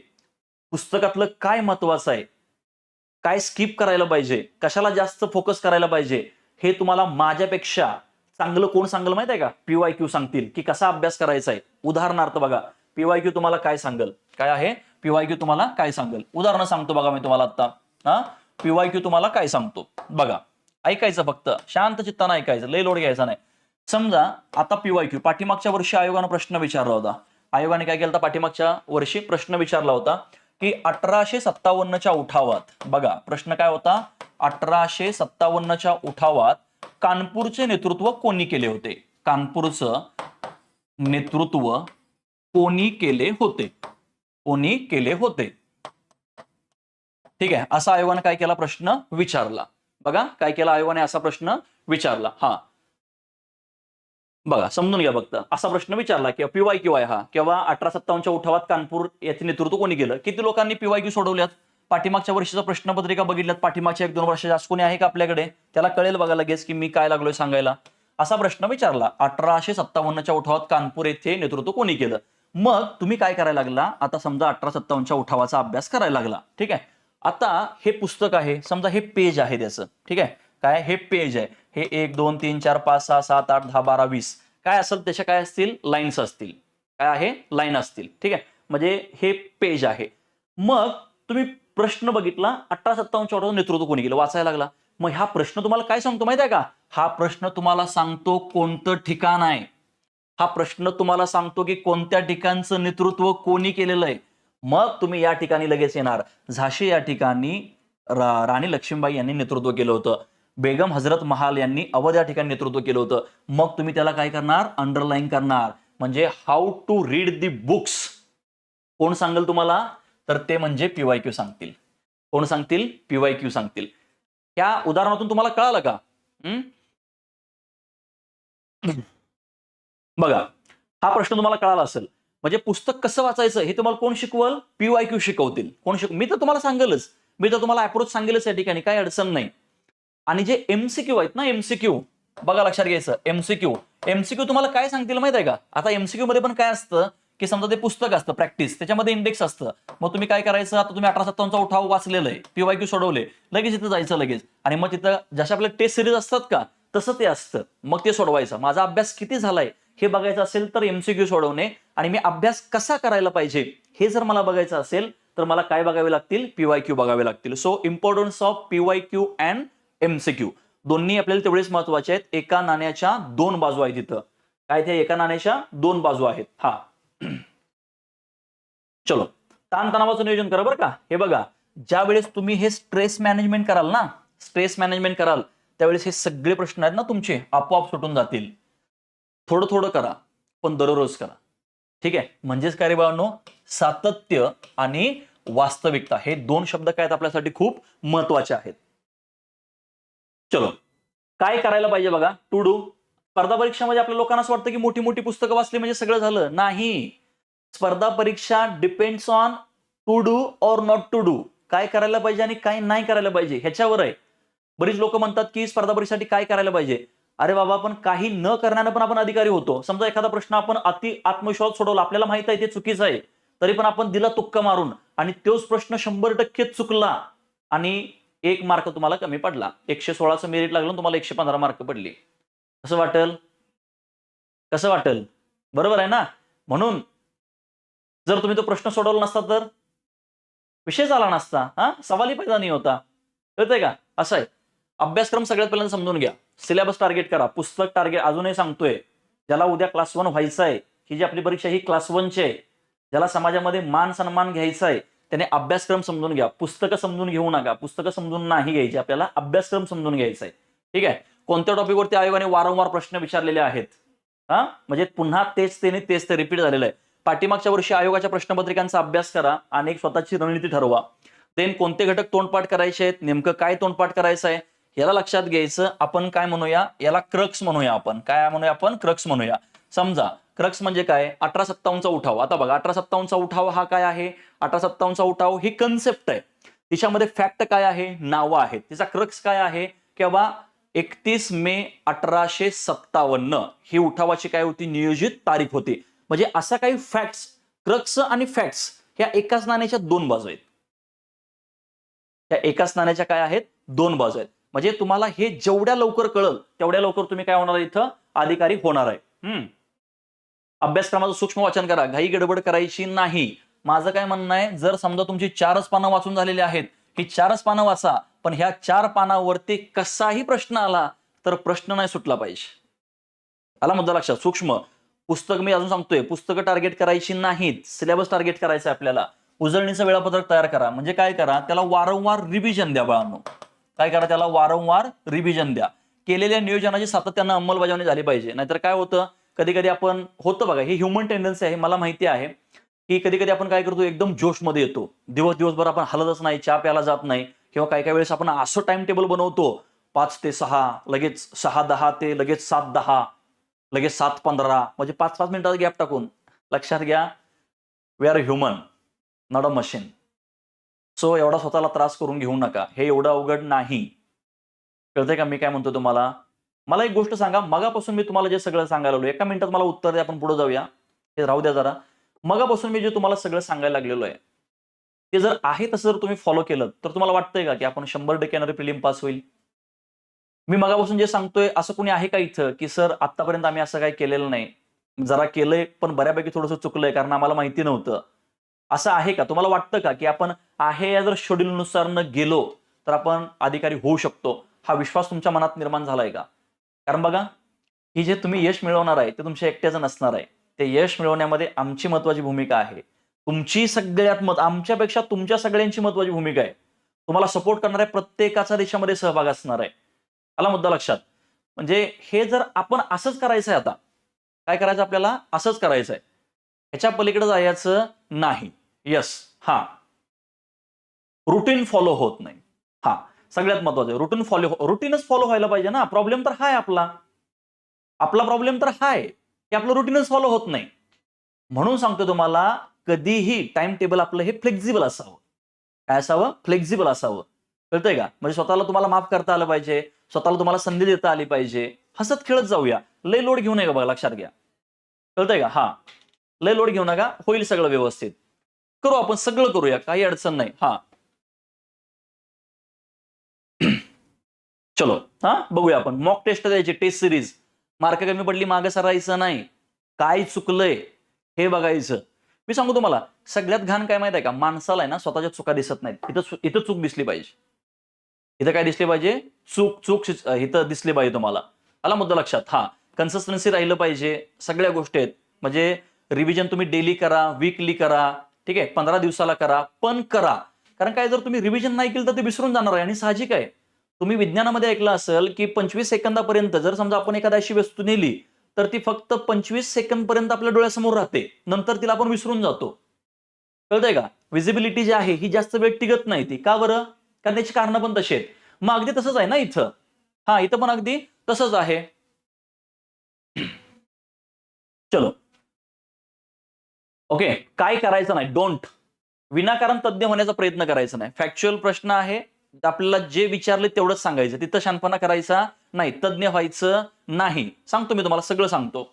पुस्तकातलं काय महत्वाचं आहे, काय स्किप करायला पाहिजे, कशाला जास्त फोकस करायला पाहिजे, हे तुम्हाला माझ्यापेक्षा चांगलं कोण सांगेल माहिती आहे का? पीवायक्यू सांगतील की कसा अभ्यास करायचा आहे. उदाहरणार्थ बघा, पीवायक्यू तुम्हाला काय सांगेल, काय आहे पीवायक्यू तुम्हाला काय सांगेल, उदाहरण सांगतो बघा मी तुम्हाला आता. पीवायक्यू तुम्हाला काय सांगतो बघा, ऐकायचं, फक्त शांत चित्तानं ऐकायचं, लय लोड घ्यायचा नाही. समजा आता पीवायक्यू, पाठीमागच्या वर्षी आयोगानं प्रश्न विचारला होता. आयोगाने काय केलं होतं, पाठीमागच्या वर्षी प्रश्न विचारला होता की 1857च्या उठावात, बघा प्रश्न काय होता, 1857च्या उठावात कानपूरचे नेतृत्व कोणी केले होते, कानपूरचं नेतृत्व कोणी केले होते, कोणी केले होते. ठीक आहे, असा आयोगाने काय केला, प्रश्न विचारला. बघा काय केला आयोगाने, असा प्रश्न विचारला. बघा समजून घ्या, फक्त असा प्रश्न विचारला की पीवायक्यू आहे हा, किंवा 1857च्या उठावात कानपूर याचे नेतृत्व कोणी केलं. किती लोकांनी पीवायक्यू सोडवल्यात, पाठीमागच्या वर्षीचा प्रश्नपत्रिका बघितल्यात, पाठीमागच्या 1-2 वर्षाच्या आज कोणी आहे का आपल्याकडे, त्याला कळेल बघा लगेच की मी काय लागलोय सांगायला. असा प्रश्न विचारला, 1857च्या उठावात कानपूर येथे नेतृत्व कोणी केलं. मग तुम्ही काय करायला लागला, आता समजा 1857च्या उठावाचा अभ्यास करायला लागला. ठीक आहे, आता हे पुस्तक आहे, समजा हे पेज आहे त्याचं. ठीक आहे, काय हे पेज आहे, हे 1 2 3 4 5 6 7 8 10 12 20 काय असेल, त्याच्या काय असतील, लाईन्स असतील. काय आहे, लाईन असतील. ठीक आहे, म्हणजे हे पेज आहे. मग तुम्ही प्रश्न बघितला, 1857च्या उठावाचं नेतृत्व कोणी केलं, वाचायला लागला. मग हा प्रश्न तुम्हाला काय सांगतो माहिती आहे का, हा प्रश्न तुम्हाला सांगतो कोणतं ठिकाण आहे, हा प्रश्न तुम्हाला सांगतो की कोणत्या ठिकाणचं नेतृत्व कोणी केलेलं आहे. मग तुम्ही या ठिकाणी लगेच येणार, झाशी या ठिकाणी राणी लक्ष्मीबाई यांनी नेतृत्व केलं होतं, बेगम हजरत महाल यांनी अवध या ठिकाणी नेतृत्व केलं होतं. मग तुम्ही त्याला काय करणार, अंडरलाईन करणार. म्हणजे how to read the books कोण सांगेल तुम्हाला, तर ते म्हणजे पीवायक्यू सांगतील. कोण सांगतील, पीवायक्यू सांगतील. त्या उदाहरणातून तुम्हाला कळालं का? बघा हा प्रश्न तुम्हाला कळाला असेल. म्हणजे पुस्तक कसं वाचायचं हे तुम्हाला कोण शिकवल, पीवायक्यू शिकवतील. कोण मी तर तुम्हाला सांगेलच, मी तर तुम्हाला अप्रोच सांगेलच या ठिकाणी, काही अडचण नाही. आणि जे एमसीक्यू आहेत ना, एमसीक्यू बघा लक्षात घ्यायचं, एमसीक्यू एमसीक्यू तुम्हाला काय सांगतील माहिती आहे का. आता एमसीक्यू मध्ये पण काय असतं की समजा ते पुस्तक असतं प्रॅक्टिस, त्याच्यामध्ये इंडेक्स असतं. मग तुम्ही काय करायचं, आता तुम्ही 1857चा उठाव वाचलेलं आहे, पीवायक्यू सोडवले, लगेच इथं जायचं लगेच, आणि मग तिथं जशा आपल्या टेस्ट सिरीज असतात का तसं ते असतं, मग ते सोडवायचं. माझा अभ्यास किती झालाय हे बघायचं असेल तर एमसीक्यू सोडवणे, आणि मी अभ्यास कसा करायला पाहिजे हे जर मला बघायचं असेल तर मला काय बघावे लागतील, पीवायक्यू बघावे लागतील. So importance of PYQ and MCQ दोन्ही आपल्याला तेवढेच महत्वाचे आहेत. एका नाण्याच्या 2 बाजू आहेत इथं. काय ते, एका नाण्याच्या 2 बाजू आहेत. चलो, ताणतणावाचं नियोजन करा बरं का. हे बघा, ज्या वेळेस तुम्ही हे स्ट्रेस मॅनेजमेंट कराल ना, स्ट्रेस मॅनेजमेंट कराल त्यावेळेस हे सगळे प्रश्न आहेत ना तुमचे आपोआप सुटून जातील. थोडं थोडं करा, पण दररोज करा. ठीक आहे, म्हणजेच काय रे बाळांनो, सातत्य आणि वास्तविकता हे 2 शब्द काय आहेत आपल्यासाठी खूप महत्वाचे आहेत. चलो, काय करायला पाहिजे बघा, टू डू. स्पर्धा परीक्षामध्ये आपल्या लोकांना असं वाटतं की मोठी मोठी पुस्तकं वाचली म्हणजे सगळं झालं. नाही, स्पर्धा परीक्षा depends on to do or not to do. काय करायला पाहिजे आणि काय नाही करायला पाहिजे ह्याच्यावर आहे. बरीच लोक म्हणतात की स्पर्धा परीक्षेसाठी काय करायला पाहिजे. अरे बाबा, पण काही न करण्यानं पण आपण अधिकारी होतो. समजा एखादा प्रश्न आपण अति आत्मविश्वास सोडवला, आपल्याला माहित आहे ते चुकीचं आहे, तरी पण आपण दिला तुक्का मारून, आणि तोच प्रश्न 100% चुकला आणि 1 मार्क तुम्हाला कमी पडला. 116चं मेरिट लागलं, तुम्हाला 115 मार्क पडले. कसं वाटेल, कसं वाटेल, बरोबर आहे ना. म्हणून जर तुम्ही तो प्रश्न सोडवला नसता तर विषय झाला नसता, सवालही पैदा नाही होता. कळतंय का. असं आहे, अभ्यासक्रम सगळ्यात पहिल्यांदा समजून घ्या. सिलेबस टार्गेट करा, पुस्तक टार्गेट. अजूनही सांगतोय, ज्याला उद्या क्लास 1 व्हायचं आहे, ही जी आपली परीक्षा ही क्लास 1ची आहे, ज्याला समाजामध्ये मान सन्मान घ्यायचा आहे त्याने अभ्यासक्रम समजून घ्या. पुस्तकं समजून घेऊ नका, पुस्तकं समजून नाही घ्यायची, आपल्याला अभ्यासक्रम समजून घ्यायचा आहे. ठीक आहे, कोणत्या टॉपिकवरती आयोगाने वारंवार प्रश्न विचारलेले आहेत, म्हणजे पुन्हा तेच ते रिपीट झालेलं आहे. पाठीमागच्या वर्षी आयोगाच्या प्रश्नपत्रिकांचा अभ्यास करा आणि एक स्वतःची रणनीती ठरवा. देन कोणते घटक तोंडपाठ करायचे आहेत, नेमकं काय तोंडपाठ करायचं आहे याला लक्षात घ्यायचं. आपण काय म्हणूया, याला क्रक्स म्हणूया. आपण काय म्हणूया, आपण क्रक्स म्हणूया. समजा क्रक्स म्हणजे काय? 1857चा उठाव. आता बघा 1857चा उठाव हा काय आहे? 1857चा उठाव ही कन्सेप्ट आहे. तिच्यामध्ये फॅक्ट काय आहे? नावं आहेत. तिचा क्रक्स काय आहे? की बाबा 31 मे 1857 ही उठावाची काय होती? नियोजित तारीख होती. म्हणजे असा काही फॅक्ट्स, क्रक्स आणि फॅक्ट्स ह्या एकाच नाण्याच्या दोन बाजू आहेत. त्या एकाच नाण्याच्या काय आहेत? दोन बाजू आहेत. म्हणजे तुम्हाला हे जेवढ्या लवकर कळल तेवढ्या लवकर तुम्ही काय होणार इथं? अधिकारी होणार आहे. अभ्यासक्रमाचं सूक्ष्म वाचन करा, घाई गडबड करायची नाही. माझं काय म्हणणं आहे, जर समजा तुमची 4च पानं वाचून झालेली आहेत, ही 4च पानं वाचा, पण ह्या 4 पानावरती कसाही प्रश्न आला तर प्रश्न नाही सुटला पाहिजे. आला मुद्दा लक्षात? सूक्ष्म पुस्तक मी अजून सांगतोय, पुस्तकं टार्गेट करायची नाहीत, सिलेबस टार्गेट करायचं आहे आपल्याला. उजळणीचं वेळापत्रक तयार करा. म्हणजे काय करा? त्याला वारंवार रिव्हिजन द्या बाळांनो. काय करा? त्याला वारंवार रिव्हिजन द्या. केलेल्या नियोजनाची सातत्यानं अंमलबजावणी झाली पाहिजे. नाहीतर काय होतं, कधी कधी आपण होतं बघा, ही ह्युमन टेंडन्सी आहे, मला माहिती आहे की कधी कधी आपण काय करतो, एकदम जोशमध्ये येतो, दिवसभर आपण हलतच नाही, चहा प्यायला जात नाही, किंवा काही काही वेळेस आपण असं टाइम टेबल बनवतो 5 ते 6, लगेच 6:10 ते लगेच 7:10, लगेच 7:15, म्हणजे 5-5 मिनिटाचा गॅप टाकून. लक्षात घ्या, we are human, not a machine. So एवढा स्वतःला त्रास करून घेऊ नका. हे एवढं अवघड नाही. कळतंय का मी काय म्हणतो तुम्हाला? मला एक गोष्ट सांगा, मगापासून मी तुम्हाला जे सगळं सांगायला लागलो, एका मिनिटात मला उत्तर द्या, आपण पुढे जाऊया. हे राहू द्या जरा. मगापासून मी जे तुम्हाला सगळं सांगायला लागलेलो आहे, ते जर आहे तसं जर तुम्ही फॉलो केलं, तर तुम्हाला वाटतंय का की आपण 100% येणारे प्रिलिम पास होईल? मी मगापासून जे सांगतोय, असं कोणी आहे का इथं, की सर आतापर्यंत आम्ही असं काही केलेलं नाही, जरा केलंय पण बऱ्यापैकी थोडंसं चुकलंय कारण आम्हाला माहिती नव्हतं, असं आहे का? तुम्हाला वाटतं का की आपण आहे या जर शेड्यूलनुसार न गेलो तर आपण अधिकारी होऊ शकतो? हा विश्वास तुमच्या मनात निर्माण झालाय का? कारण बघा, ही जे तुम्ही यश मिळवणार आहे ते तुमच्या एकट्याचं नसणार आहे. ते यश मिळवण्यामध्ये आमची महत्वाची भूमिका आहे. तुमची सगळ्यात आमच्यापेक्षा तुमच्या सगळ्यांची महत्वाची भूमिका आहे. तुम्हाला सपोर्ट करणाऱ्या प्रत्येकाचा देशामध्ये सहभाग असणार आहे. आला मुद्दा लक्षात? म्हणजे हे जर आपण असंच करायचंय, आता काय करायचं आपल्याला? असंच करायचंय, ह्याच्या पलीकडे जायचं नाही. येस, हा रुटीन फॉलो होत नाही. हा सगळ्यात महत्वाचं आहे, रुटीनच फॉलो व्हायला पाहिजे ना. प्रॉब्लेम तर हाय आपला प्रॉब्लेम तर हाय की आपलं रुटीनच फॉलो होत नाही. म्हणून सांगतो तुम्हाला, कधीही टाइम टेबल आपलं हे फ्लेक्झिबल असावं. काय असावं? फ्लेक्झिबल असावं. कळतंय का? म्हणजे स्वतःला तुम्हाला माफ करता आलं पाहिजे, स्वतःला तुम्हाला संधी देता आली पाहिजे. हसत खेळत जाऊया, लय लोड घेऊ नये का, बघा लक्षात घ्या. कळतंय का? हा लय लोड घेऊ नका, होईल सगळं व्यवस्थित. करू आपण, सगळं करूया, काही अडचण नाही. हा चलो, हा बघूया आपण. मॉक टेस्ट द्यायची, टेस्ट सिरीज. मार्क कमी पडली मागे सरायचं नाही, काय चुकलंय हे बघायचं. मी सांगू तुम्हाला, सगळ्यात घाण काय माहित आहे का? माणसाला आहे ना स्वतःच्या चुका दिसत नाहीत. इथं चूक दिसली पाहिजे. इथं काय दिसली पाहिजे? चूक चूक इथं दिसली पाहिजे तुम्हाला. आला मुद्दा लक्षात? हा कन्सिस्टन्सी राहिलं पाहिजे, सगळ्या गोष्टी आहेत. म्हणजे रिव्हिजन तुम्ही डेली करा, वीकली करा, ठीक आहे, 15 दिवसाला करा, पण करा. कारण काय, जर तुम्ही रिव्हिजन नाही केलं तर ते विसरून जाणार आहे, आणि साहजिक आहे. तुम्ही विज्ञानामध्ये ऐकलं असेल की 25 सेकंदापर्यंत जर समजा आपण एखादी अशी वस्तू नेली, तर ती फक्त 25 सेकंद पर्यंत आपल्या डोळ्यासमोर राहते, नंतर तिला आपण विसरून जातो. कळतंय का? विजिबिलिटी जी आहे ही जास्त वेळ टिकत नाही. ती का बरं? कारण त्याची कारणं पण तशी आहेत. मग अगदी तसंच आहे ना इथं. हा इथं पण अगदी तसंच आहे. चलो, ओके. काय करायचं नाही, डोंट. विनाकारण तज्ञ होण्याचा प्रयत्न करायचा नाही. फॅक्च्युअल प्रश्न आहे, आपल्याला जे विचारले तेवढंच सांगायचं, तिथं शहाणपणा करायचा नाही, तज्ञ व्हायचं नाही. सांगतो मी तुम्हाला, सगळं सांगतो.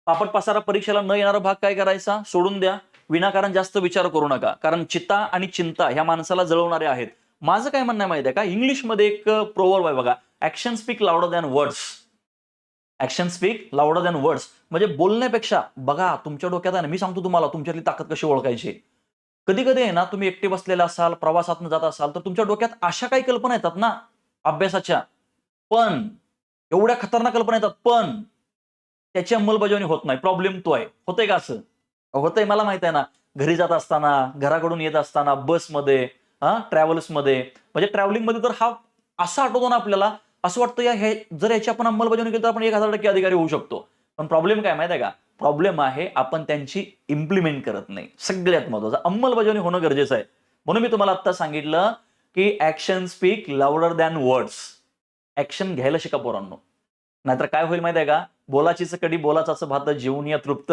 पापड पसारा परीक्षेला न येणारा भाग काय करायचा? सोडून द्या. विनाकारण जास्त विचार करू नका, कारण चिता आणि चिंता ह्या माणसाला जळवणारे आहेत. माझं काय म्हणणं आहे माहिती आहे का? इंग्लिशमध्ये एक प्रोवर्ब आहे बघा, action speak louder than words. Action speak louder than words. म्हणजे बोलण्यापेक्षा, बघा तुमच्या डोक्यात आहे ना, मी सांगतो तुम्हाला तुमच्यातली ताकद कशी ओळखायची. कधी कधी आहे ना, तुम्ही एकटे बसलेला असाल, प्रवासातून जात असाल, तर तुमच्या डोक्यात अशा काही कल्पना येतात ना अभ्यासाच्या, पण एवढ्या खतरनाक कल्पना येतात, पण त्याची अंमलबजावणी होत नाही. प्रॉब्लेम तो आहे. होतंय का असं? होतंय, मला माहित आहे ना. घरी जात असताना, घराकडून येत असताना, बसमध्ये, ट्रॅव्हल्समध्ये, म्हणजे ट्रॅव्हलिंगमध्ये तर हा असा आठवतो ना आपल्याला, असं वाटतं हे जर याची आपण अंमलबजावणी केली तर आपण 1000% अधिकारी होऊ शकतो. पण प्रॉब्लेम काय माहिती आहे का? प्रॉब्लेम आहे आपण त्यांची इम्प्लिमेंट करत नाही. सगळ्यात महत्वाचं, अंमलबजावणी होणं गरजेचं आहे. म्हणून मी तुम्हाला आता सांगितलं की action speak louder than words. Action घ्यायला शिका पोरांनो. नाहीतर काय होईल माहिती आहे का? बोलाचीच कडी बोलाचाच भात जेवून या तृप्त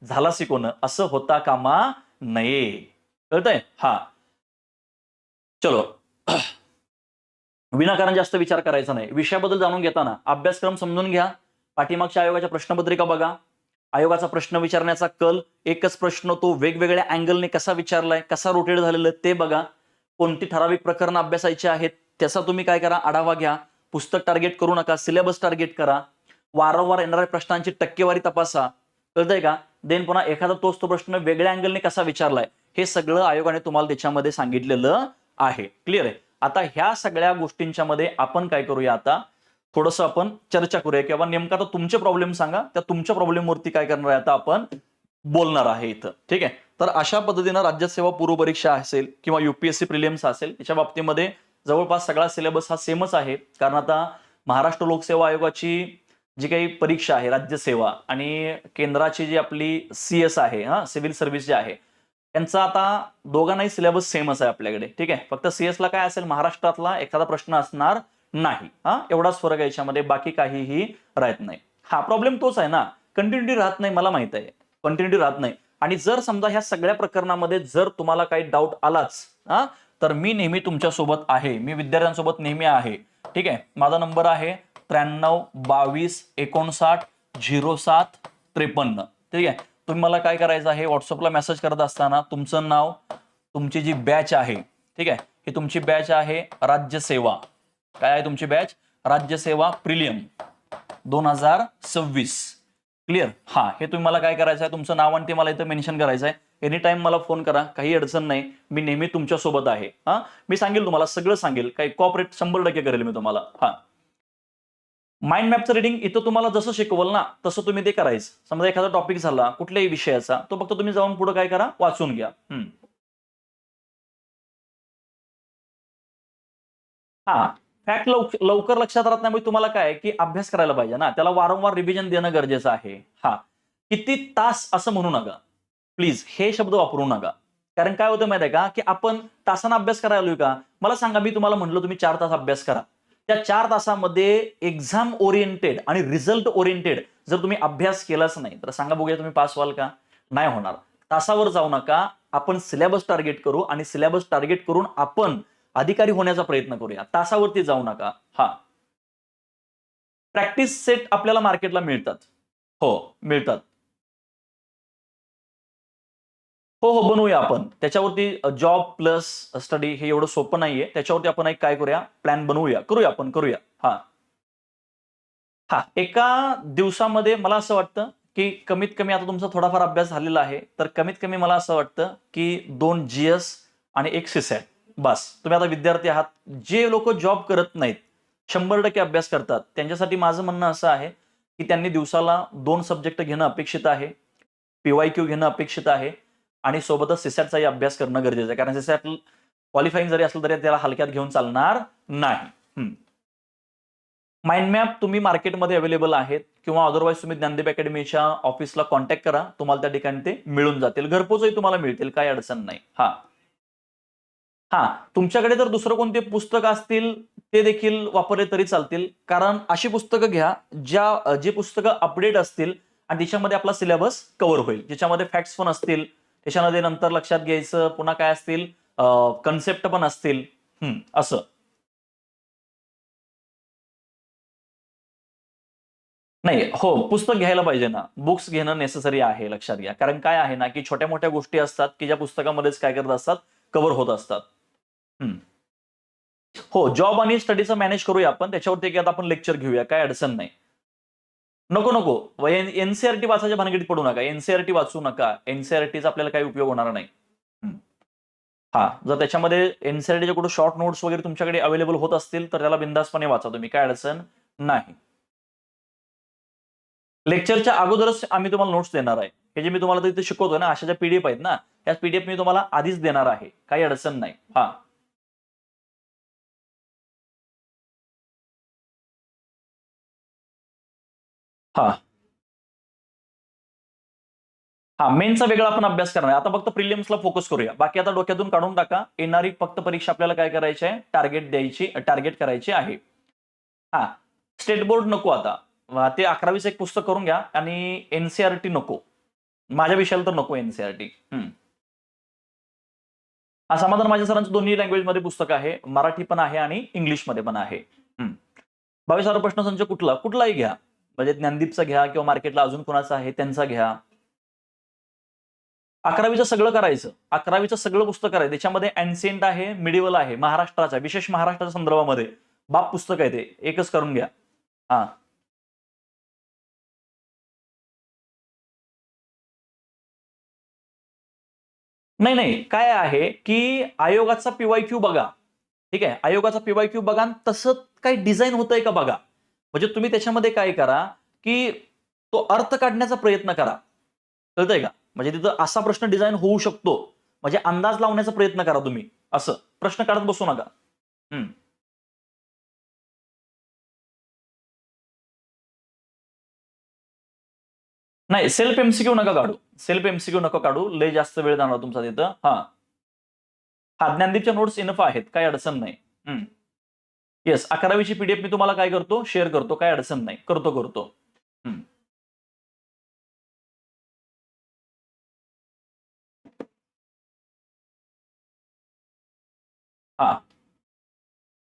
झालासी कोण, असं होता कामा नये. कळतंय? हा, चलो. विनाकारण जास्त विचार करायचा नाही. विषयाबद्दल जाणून घेताना अभ्यासक्रम समजून घ्या, पाठीमागच्या आयोगाच्या प्रश्नपत्रिका बघा, आयोगाचा प्रश्न विचारण्याचा कल, एकच प्रश्न तो वेगवेगळ्या अँगलने कसा विचारलाय, कसा रोटेट झालेला ते बघा, कोणती ठराविक प्रकरणं अभ्यासायची आहेत त्याचा तुम्ही काय करा, आढावा घ्या. पुस्तक टार्गेट करू नका, सिलेबस टार्गेट करा. वारंवार येणाऱ्या प्रश्नांची टक्केवारी तपासा. कळतंय का? देन पुन्हा एखादा तोच तो प्रश्न वेगळ्या अँगलने कसा विचारलाय हे सगळं आयोगाने तुम्हाला त्याच्यामध्ये सांगितलेलं आहे. क्लिअर आहे? आता ह्या सगळ्या गोष्टींच्या मध्ये आपण काय करूया, आता थोडंसं आपण चर्चा करूया, किंवा नेमका आता तुमचे प्रॉब्लेम सांगा, त्या तुमच्या प्रॉब्लेमवरती काय करणार आहे आता आपण बोलणार आहे इथं. ठीक आहे? तर अशा पद्धतीनं राज्यसेवा पूर्व परीक्षा असेल किंवा युपीएससी प्रिलिम्स असेल, याच्या बाबतीमध्ये जवळपास सगळा सिलेबस हा सेमच आहे. कारण आता महाराष्ट्र लोकसेवा आयोगाची जी काही परीक्षा आहे राज्यसेवा आणि केंद्राची जी आपली सीएस आहे, सिव्हिल सर्व्हिस जे आहे, त्यांचा आता दोघांनाही सिलेबस सेमच आहे आपल्याकडे. ठीक आहे? फक्त सीएस ला काय असेल, महाराष्ट्रातला एखादा प्रश्न असणार नाही. एवढाच फरक आहे याच्यामध्ये, बाकी काहीही राहत नाही. हा प्रॉब्लेम तोच आहे ना, कंटिन्युटी राहत नाही. मला माहित आहे कंटिन्युटी राहत नाही. आणि जर समजा ह्या सगळ्या प्रकरणामध्ये जर तुम्हाला काही डाऊट आलाच, तर मी नेहमी तुमच्या सोबत आहे, मी विद्यार्थ्यांसोबत नेहमी आहे. ठीक आहे? माझा नंबर आहे 93 22 59 07 53. ठीक आहे? तुम्ही मला काय करायचं आहे, व्हॉट्सअपला मेसेज करत असताना तुमचं नाव, तुमची जी बॅच आहे, ठीक आहे, ही तुमची बॅच आहे राज्यसेवा. काय आहे तुमची बॅच? राज्यसेवा प्रिलियम 2026. क्लिअर? हा, हे तुम्ही मला काय करायचं आहे, तुमचं नाव आणि ते मला इथं मेन्शन करायचं आहे. एनी टाइम मला फोन करा, काही अडचण नाही, मी नेहमी तुमच्या सोबत आहे. मी सांगेल तुम्हाला, सगळं सांगेल, काही कॉपरेट 100% करेल मी तुम्हाला. माइंड मॅपचं रिडिंग इथं तुम्हाला जसं शिकवलं ना तसं तुम्ही ते करायचं. समजा एखादा टॉपिक झाला कुठल्याही विषयाचा, तो फक्त तुम्ही जाऊन पुढे काय करा, वाचून घ्या. हा, फॅक्ट लवकर लक्षात राहत नाही, तुम्हाला काय की अभ्यास करायला पाहिजे ना, त्याला वारंवार रिव्हिजन देणं गरजेचं आहे. किती तास असं म्हणू नका प्लीज, हे शब्द वापरू नका. कारण काय होतं माहिती आहे का, की आपण तासांना अभ्यास करायला आलोय का? मला सांगा, मी तुम्हाला म्हटलं तुम्ही 4 तास अभ्यास करा, त्या 4 तासामध्ये एक्झाम ओरिएंटेड आणि रिझल्ट ओरिएंटेड जर तुम्ही अभ्यास केलाच नाही तर सांगा बघूया तुम्ही पास व्हाल का? नाही होणार. तासावर जाऊ नका, आपण सिलेबस टार्गेट करू आणि सिलेबस टार्गेट करून आपण अधिकारी होण्याचा प्रयत्न करूया. तासावरती जाऊ नका. प्रॅक्टिस सेट आपल्याला मार्केटला मिळतात. हो, मिळतात. हो, बनवूया आपण. त्याच्यावरती जॉब प्लस स्टडी हे एवढं सोपं नाहीये. त्याच्यावरती आपण एक काय करूया, प्लॅन बनवूया. करूया आपण, करूया. एका दिवसामध्ये मला असं वाटतं, की कमीत कमी आता तुमचा थोडाफार अभ्यास झालेला आहे, तर कमीत कमी मला असं वाटतं, की 2 जीएस आणि 1 सीसॅट बस. तुम्ही आता विद्यार्थी आहात. जे लोक जॉब करत नाहीत, 100% अभ्यास करतात, त्यांच्यासाठी माझं म्हणणं असं आहे, की त्यांनी दिवसाला 2 सब्जेक्ट घेणं अपेक्षित आहे. पीवायक्यू घेणं अपेक्षित आहे आणि सोबतच सीसॅटचाही अभ्यास करणं गरजेचं आहे. कारण सीसॅट क्वालिफाईंग जरी असलं तरी त्याला हलक्यात घेऊन चालणार नाही. माइंड मॅप तुम्ही मार्केटमध्ये अवेलेबल आहेत किंवा अदरवाईज तुम्ही ज्ञानदीप अकॅडमीच्या ऑफिसला कॉन्टॅक्ट करा, तुम्हाला त्या ठिकाणी ते मिळून जातील. घरपोचही तुम्हाला मिळतील, काही अडचण नाही. तुमच्याकडे जर दुसरं कोणते पुस्तक असतील ते देखील वापरले तरी चालतील. कारण अशी पुस्तकं घ्या जे पुस्तकं अपडेट असतील आणि त्याच्यामध्ये आपला सिलेबस कव्हर होईल, ज्याच्यामध्ये फॅक्ट्स पण असतील, त्याच्यामध्ये नंतर लक्षात घ्यायचं पुन्हा काय असतील, कन्सेप्ट पण असतील. असं नाही. हो, पुस्तक घ्यायला पाहिजे ना, बुक्स घेणं नेसेसरी आहे, लक्षात घ्या. कारण काय आहे ना, की छोट्या मोठ्या गोष्टी असतात की ज्या पुस्तकामध्येच काय करत असतात, कव्हर होत असतात. हो, जॉब आणि स्टडीचं मॅनेज करूया आपण, त्याच्यावरती एक आपण लेक्चर घेऊया, काय अडचण नाही. नको. एनसीआरटी वाचायच्या भानगडीत पडू नका. एनसीआरटी वाचू नका. एनसीआरटीचा आपल्याला काही उपयोग होणार नाही. जर त्याच्यामध्ये एनसीआरटीच्या कुठे शॉर्ट नोट्स वगैरे तुमच्याकडे अवेलेबल होत असतील तर त्याला बिंदासपणे वाचा तुम्ही, काय अडचण नाही. लेक्चरच्या अगोदरच आम्ही तुम्हाला नोट्स देणार आहे. हे जे मी तुम्हाला तिथे शिकवतोय ना, अशा ज्या पीडीएफ आहेत ना, त्या पीडीएफ मी तुम्हाला आधीच देणार आहे, काही अडचण नाही. मेनचा वेगळा आपण अभ्यास करणार. आता फक्त प्रिलिम्सला फोकस करूया, बाकी आता डोक्यातून काढून टाका. येणारी फक्त परीक्षा आपल्याला काय करायची आहे, टार्गेट करायची आहे. स्टेट बोर्ड नको आता. ते 11वीचं एक पुस्तक करून घ्या आणि एनसीईआरटी नको, माझ्या विषयाला तर नको एनसीईआरटी. हा, समाधान माझ्या सरांचं दोन्ही लँग्वेजमध्ये पुस्तक आहे, मराठी पण आहे आणि इंग्लिशमध्ये पण आहे. 22 प्रश्नसंच कुठलाही घ्या, म्हणजे ज्ञानदीपचा घ्या किंवा मार्केटला अजून कोणाचा आहे त्यांचा घ्या. 11वीचं सगळं करायचं, 11वीचं सगळं पुस्तक करायचं. त्याच्यामध्ये एन्शियंट आहे, मिडिवल आहे, महाराष्ट्राचा विशेष महाराष्ट्राच्या संदर्भामध्ये बाप पुस्तक आहे, ते एकच करून घ्या. हा, नाही नाही, काय आहे की आयोगाचा पीवायक्यू बघा, ठीक आहे, आयोगाचा पीवायक्यू बघा आणि तसं काही डिझाईन होतंय का बघा. म्हणजे तुम्ही त्याच्यामध्ये काय करा की तो अर्थ काढण्याचा प्रयत्न करा, कळतंय का. म्हणजे तिथं असा प्रश्न डिझाईन होऊ शकतो, म्हणजे अंदाज लावण्याचा प्रयत्न करा तुम्ही, असं प्रश्न काढत बसू नका. नाही, सेल्फ एमसीक्यू नका काढू, सेल्फ एमसीक्यू नका काढू, लय जास्त वेळ जाणार तुमचा तिथं. हा, ज्ञानदीपच्या नोट्स इनफ आहेत, काही अडचण नाही. येस, 11वीची पीडीएफ मी तुम्हाला काय करतो, शेअर करतो, काय अडचण नाही, करतो. हा,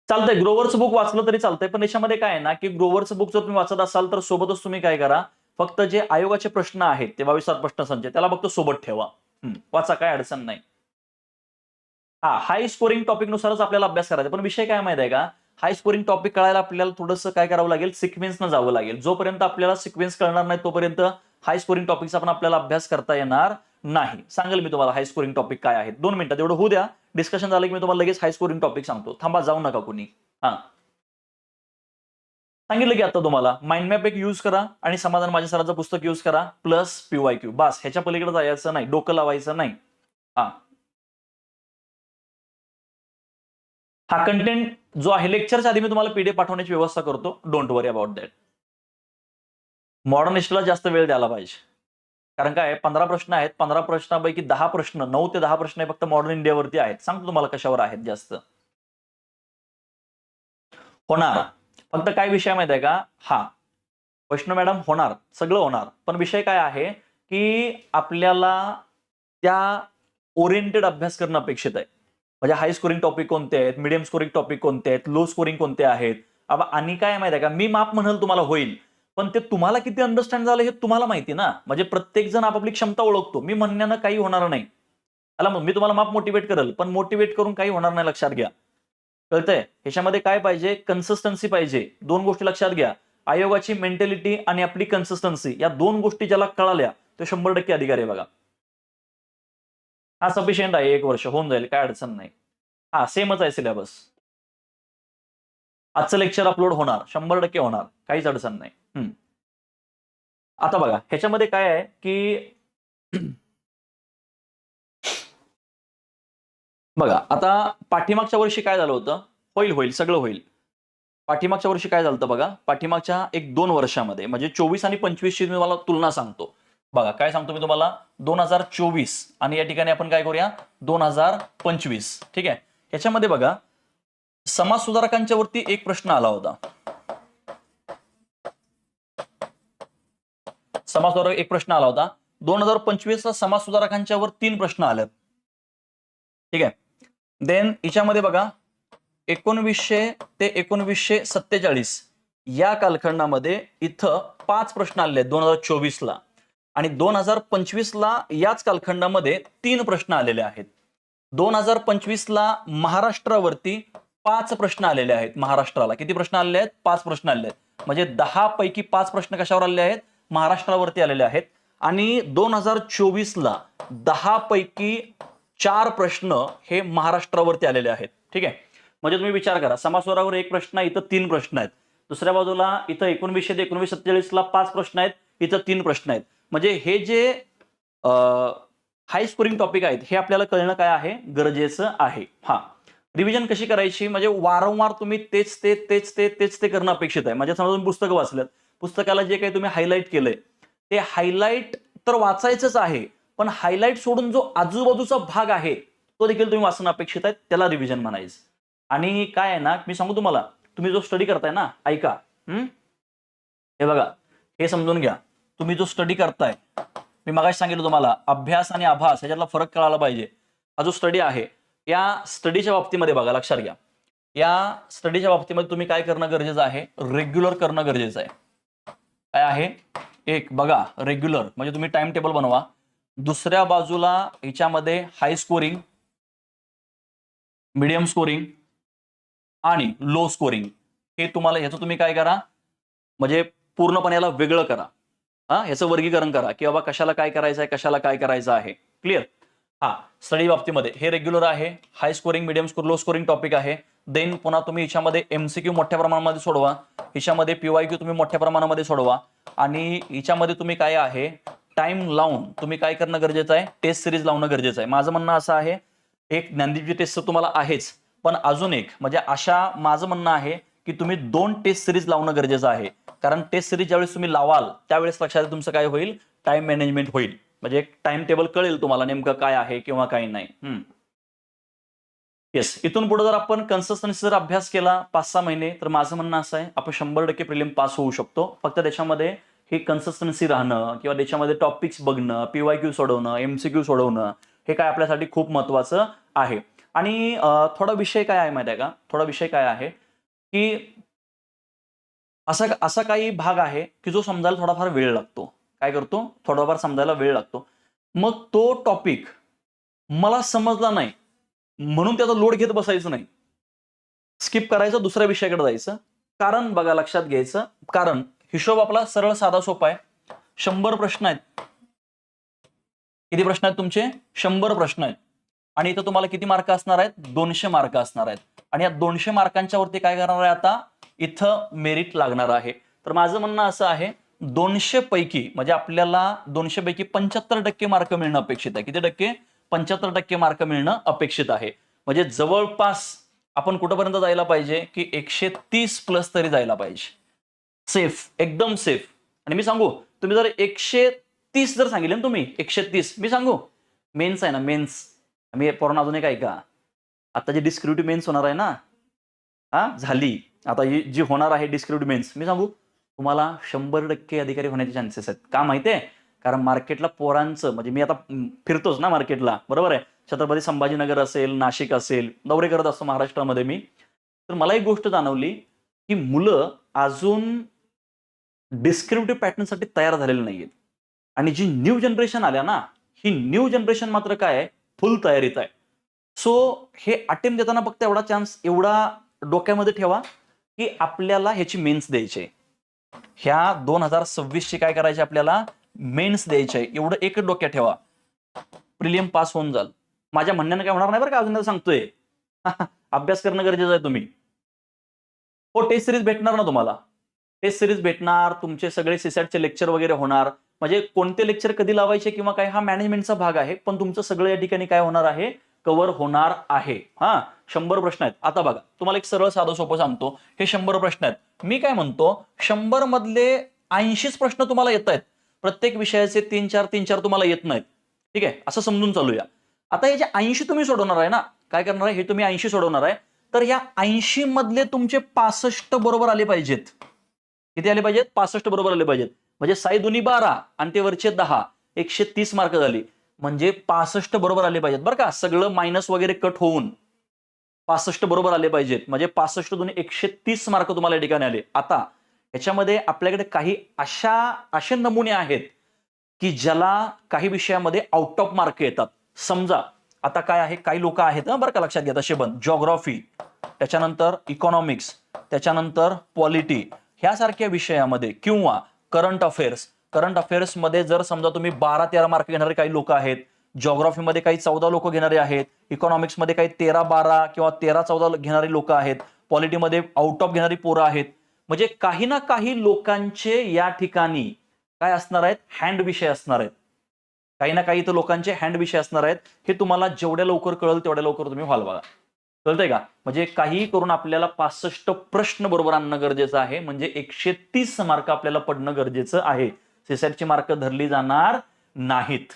चालतंय, ग्रोवर्सचं बुक वाचलं तरी चालतंय, पण याच्यामध्ये काय आहे ना की ग्रोवर्सचं बुक जर तुम्ही वाचत असाल तर सोबतच तुम्ही काय करा, फक्त जे आयोगाचे प्रश्न आहेत ते 22 प्रश्नसंच त्याला फक्त सोबत ठेवा. वाचा, काय अडचण नाही. हा, हाय स्कोरिंग टॉपिक नुसारच आपल्याला अभ्यास करायचा, पण विषय काय माहिती आहे का, हाय स्कोरिंग टॉपिक कळायला आपल्याला थोडंसं काय करावं लागेल, सिक्वेन्सनं जावं लागेल. जोपर्यंत आपल्याला सिक्वेन्स कळणार नाही तोपर्यंत हाय स्कोरिंग टॉपिकचा पण आपल्याला अभ्यास करता येणार नाही. सांगेल मी तुम्हाला हाय स्कोरिंग टॉपिक काय आहेत, 2 मिनिटात एवढं होऊ द्या, डिस्कशन झालं की मी तुम्हाला लगेच हाय स्कोरिंग टॉपिक सांगतो. थांबा, जाऊ नका कुणी. हा, सांगितलं की आता तुम्हाला माइंड मॅप एक यूज करा आणि समाधान माझ्या सरांचं पुस्तक यूज करा प्लस पीवायक्यू, बस, ह्याच्या पलीकडे जायचं नाही, डोकं लावायचं नाही. हा कंटेंट जो आहे लेक्चरच्या आधी मी तुम्हाला पीडीएफ पाठवण्याची व्यवस्था करतो, don't worry about that. Modern हिस्ट्रीला जास्त वेळ द्यायला पाहिजे, कारण काय 15 प्रश्न आहेत, 15 प्रश्नापैकी 10 प्रश्न, 9 ते 10 प्रश्न फक्त मॉडर्न इंडियावरती आहेत. सांगतो तुम्हाला कशावर आहेत जास्त. होणार, फक्त काय विषय माहिती आहे का, हा, वैष्णव मॅडम होणार, सगळं होणार, पण विषय काय आहे की आपल्याला त्या ओरिएंटेड अभ्यास करणं अपेक्षित आहे. म्हणजे हाय स्कोरिंग टॉपिक कोणते आहेत, मिडियम स्कोरिंग टॉपिक कोणते आहेत, लो स्कोरिंग कोणते आहेत. आणि काय माहिती आहे का, मी माप म्हणाल तुम्हाला होईल, पण ते तुम्हाला किती अंडरस्टँड झालं हे तुम्हाला माहिती ना. म्हणजे प्रत्येक जण आपापली क्षमता ओळखतो, मी म्हणण्यानं काही होणार नाही. त्याला मग मी तुम्हाला माप मोटिवेट करेल, पण मोटिवेट करून काही होणार नाही, लक्षात घ्या. कळतंय, ह्याच्यामध्ये काय पाहिजे, कन्सिस्टन्सी पाहिजे. 2 गोष्टी लक्षात घ्या, आयोगाची मेंटॅलिटी आणि आपली कन्सिस्टन्सी, या 2 गोष्टी ज्याला कळाल्या तो 100% अधिकारी आहे बघा. हा, सफिशियंट आहे, 1 वर्ष होऊन जाईल, काय अडचण नाही. हा, सेमच आहे सिलेबस. आजचं लेक्चर अपलोड होणार, 100% होणार, काहीच अडचण नाही. आता बघा, ह्याच्यामध्ये काय आहे की बघा, आता पाठीमागच्या वर्षी काय झालं होतं, होईल सगळं होईल. पाठीमागच्या वर्षी काय झालं बघा, पाठीमागच्या 1-2 वर्षामध्ये म्हणजे 24 आणि 25 ची मी मला तुलना सांगतो. बघा, काय सांगतो मी तुम्हाला, 2024 आणि या ठिकाणी आपण काय करूया, 2025, ठीक आहे. ह्याच्यामध्ये बघा, समाज सुधारकांच्या वरती एक प्रश्न आला होता. समाज सुधारक एक प्रश्न आला होता. 2025 ला समाज सुधारकांच्या वर 3 प्रश्न आलेत, ठीक आहे. देन याच्यामध्ये बघा, 1900 ते 1947 या कालखंडामध्ये इथं 5 प्रश्न आले 2024 ला, आणि 2025 ला याच कालखंडामध्ये 3 प्रश्न आलेले आहेत. 2025 ला महाराष्ट्रावरती 5 प्रश्न आलेले आहेत. महाराष्ट्राला किती प्रश्न आलेले आहेत, 5 प्रश्न आलेले आहेत. म्हणजे 10 पैकी 5 प्रश्न कशावर आलेले आहेत, महाराष्ट्रावरती आलेले आहेत. आणि 2024 ला 10 पैकी 4 प्रश्न हे महाराष्ट्रावरती आलेले आहेत, ठीक आहे. म्हणजे तुम्ही विचार करा, समाजस्वरावर 1 प्रश्न आहे, इथं 3 प्रश्न आहेत. दुसऱ्या बाजूला इथं 1900 ते 1947 ला 5 प्रश्न आहेत, इथं 3 प्रश्न आहेत. म्हणजे हे जे हाय स्कोरिंग टॉपिक आहेत हे आपल्याला कळणं काय आहे, गरजेचं आहे. हा, रिव्हिजन कशी करायची, म्हणजे वारंवार तुम्ही तेच ते करणं अपेक्षित आहे. म्हणजे समजा तुम्ही पुस्तकं वाचलं, पुस्तकाला जे काही तुम्ही हायलाईट केलंय ते हायलाईट तर वाचायचंच आहे, पण हायलाईट सोडून जो आजूबाजूचा भाग आहे तो देखील तुम्ही वाचणं अपेक्षित आहे, त्याला रिव्हिजन म्हणायचं. आणि काय आहे ना, मी सांगू तुम्हाला, तुम्ही जो स्टडी करताय ना, ऐका, हे बघा, हे समजून घ्या, तुम्ही जो स्टडी करताय, मी मगाशी सांगितलं तुम्हाला अभ्यास आणि आभास ह्याच्यातला फरक कळायला पाहिजे. हा जो स्टडी आहे, या स्टडीच्या बाबतीमध्ये बघा, लक्षात घ्या, या स्टडीच्या बाबतीमध्ये तुम्ही काय करणं गरजेचं आहे, रेग्युलर करणं गरजेचं आहे. काय आहे, एक बघा रेग्युलर म्हणजे तुम्ही टाइम टेबल बनवा. दुसऱ्या बाजूला ह्याच्यामध्ये हाय स्कोरिंग, मीडियम स्कोरिंग आणि लो स्कोरिंग, हे तुम्हाला ह्याचं तुम्ही काय करा, म्हणजे पूर्णपणे याला वेगळं करा. ह्याचं वर्गीकरण करा की बाबा कशाला काय करायचं आहे, कशाला काय करायचं आहे. क्लिअर? स्टडी बाबतीमध्ये हे रेग्युलर आहे, high scoring, medium score, low scoring topic आहे. देन पुन्हा तुम्ही ह्याच्यामध्ये एमसीक्यू मोठ्या प्रमाणामध्ये सोडवा, ह्याच्यामध्ये पीवायक्यू तुम्ही मोठ्या प्रमाणामध्ये सोडवा, आणि ह्याच्यामध्ये तुम्ही काय आहे, टाइम लावून तुम्ही काय करणं गरजेचं आहे, टेस्ट सिरीज लावणं गरजेचं आहे. माझं म्हणणं असं आहे, एक ज्ञानदीपची टेस्ट तुम्हाला आहेच, पण अजून एक म्हणजे अशा माझं म्हणणं आहे की तुम्ही 2 टेस्ट सिरीज लावणं गरजेचं आहे. कारण टेस्ट सिरीज ज्यावेळेस तुम्ही लावाल त्यावेळेस लक्षात तुमचं काय होईल, टाइम मॅनेजमेंट होईल. म्हणजे एक टाइम टेबल कळेल तुम्हाला नेमकं काय आहे किंवा काय नाही. येस, इथून पुढे जर आपण कन्सिस्टन्सी जर अभ्यास केला 5-6 महिने, तर माझं म्हणणं असं आहे आपण 100% प्रिलिम पास होऊ शकतो. फक्त त्याच्यामध्ये ही कन्सिस्टन्सी राहणं किंवा त्याच्यामध्ये टॉपिक्स बघणं, पीवायक्यू सोडवणं, एमसीक्यू सोडवणं, हे काय आपल्यासाठी खूप महत्वाचं आहे. आणि थोडा विषय काय आहे माहिती आहे का, थोडा विषय काय आहे की असा असा काही भाग आहे की जो समजायला थोडाफार वेळ लागतो. काय करतो, थोडाफार समजायला वेळ लागतो. मग तो टॉपिक मला समजला नाही म्हणून त्याचा लोड घेत बसायचं नाही, स्किप करायचं, दुसऱ्या विषयाकडे जायचं. कारण बघा, लक्षात घ्यायचं, कारण हिशोब आपला सरळ साधा सोपा आहे. 100 प्रश्न आहेत. किती प्रश्न आहेत तुमचे, 100 प्रश्न आहेत. आणि इथं तुम्हाला किती मार्क असणार आहेत, 200 मार्क असणार आहेत. आणि या 200 मार्कांच्या वरती काय करणार आहे, आता इथं मेरिट लागणार आहे. तर माझं म्हणणं असं आहे, 200 पैकी म्हणजे आपल्याला 200 पैकी 75% मार्क मिळणं अपेक्षित आहे. किती टक्के, 75% मार्क मिळणं अपेक्षित आहे. म्हणजे जवळपास आपण कुठपर्यंत जायला पाहिजे की 130 प्लस तरी जायला पाहिजे. सेफ, एकदम सेफ. आणि मी सांगू, तुम्ही जर 130 जर सांगितले ना तुम्ही, 130, मी सांगू, मेन्स आहे ना, मेन्स, मी पोरांना अजून एक ऐका, आता जी डिस्क्रिप्टिव्ह मेन्स होणार आहे ना, झाली आता ही जी होणार आहे डिस्क्रिप्टिव्ह मेन्स, मी सांगू तुम्हाला 100% अधिकारी होण्याचे चान्सेस आहेत. का माहितीये, कारण मार्केटला पोरांचं म्हणजे मी आता फिरतोच ना मार्केटला, बरोबर आहे, छत्रपती संभाजीनगर असेल, नाशिक असेल, दौरे करत असतो महाराष्ट्रामध्ये मी. तर मला एक गोष्ट जाणवली की मुलं अजून डिस्क्रिप्टिव्ह पॅटर्नसाठी तयार झालेले नाहीयेत. आणि जी न्यू जनरेशन आल्या ना, ही न्यू जनरेशन मात्र काय आहे, फुल तयारीत आहे. सो हे अटेम्प्ट देताना फक्त एवढा चान्स, एवढा डोक्यामध्ये ठेवा की आपल्याला ह्याची मेन्स द्यायची आहे. ह्या 2026 ची काय करायची, आपल्याला मेन्स द्यायची आहे, एवढं एकच डोक्यात ठेवा. प्रिलियम पास होऊन जाल. माझ्या म्हणण्यानं काय होणार नाही बरं का, अजून सांगतोय. अभ्यास करणं गरजेचं आहे तुम्ही. हो, टेस्ट सिरीज भेटणार ना तुम्हाला, टेस्ट सिरीज भेटणार, तुमचे सगळे सीसॅटचे लेक्चर वगैरे होणार. म्हणजे कोणते लेक्चर कधी लावायचे किंवा काय, हा मॅनेजमेंटचा भाग आहे, पण तुमचं सगळं या ठिकाणी काय होणार आहे, कव्हर होणार आहे. 100 प्रश्न आहेत. आता बघा, तुम्हाला एक सरळ साधं सोपं सांगतो, हे 100 प्रश्न आहेत. मी काय म्हणतो, 100 मधले 80 प्रश्न तुम्हाला येत आहेत. प्रत्येक विषयाचे 3-4 तुम्हाला येत नाहीत. ठीक आहे, असं समजून चालूया. आता हे जे 80 तुम्ही सोडवणार आहे ना, काय करणार आहे, हे तुम्ही 80 सोडवणार आहे, तर या 80 मधले तुमचे 65 बरोबर आले पाहिजेत. किती आले पाहिजेत, 65 बरोबर आले पाहिजेत. म्हणजे 6 दुनी 12 आणि ते वरचे 10, 130 मार्क झाली. म्हणजे 65 बरोबर आले पाहिजेत बरं का, सगळं मायनस वगैरे कट होऊन 65 बरोबर आले पाहिजेत. म्हणजे 65 दुनी 130 मार्क तुम्हाला या ठिकाणी आले. आता याच्यामध्ये आपल्याकडे काही असे नमुने आहेत की ज्याला काही विषयामध्ये आउट ऑफ मार्क येतात. समजा आता काय आहे, काही लोक आहेत बरं का, लक्षात घ्या, तसे पण जिओग्राफी, त्याच्यानंतर इकॉनॉमिक्स, त्याच्यानंतर पॉलिटी, ह्यासारख्या विषयामध्ये किंवा करंट अफेअर्स मध्ये जर समजा तुम्ही 12-13 मार्क घेणारे काही लोक आहेत, जिओग्राफीमध्ये काही 14 लोक घेणारे आहेत, इकॉनॉमिक्समध्ये काही 13-12 किंवा 13-14 घेणारी लोक आहेत, पॉलिटीमध्ये आउट ऑफ घेणारी पोरं आहेत. म्हणजे काही ना काही लोकांचे या ठिकाणी काय असणार आहेत, हँड विषय असणार आहेत. काही ना काही तर लोकांचे हँड विषय असणार आहेत. हे तुम्हाला जेवढ्या लवकर कळेल तेवढ्या लवकर तुम्ही व्हाल बघा. कळतंय का? म्हणजे काही करून आपल्याला 65 प्रश्न बरोबर आणणं गरजेचं आहे. म्हणजे 130 मार्क आपल्याला पडणं गरजेचं आहे. सीसॅटची मार्क धरली जाणार नाहीत.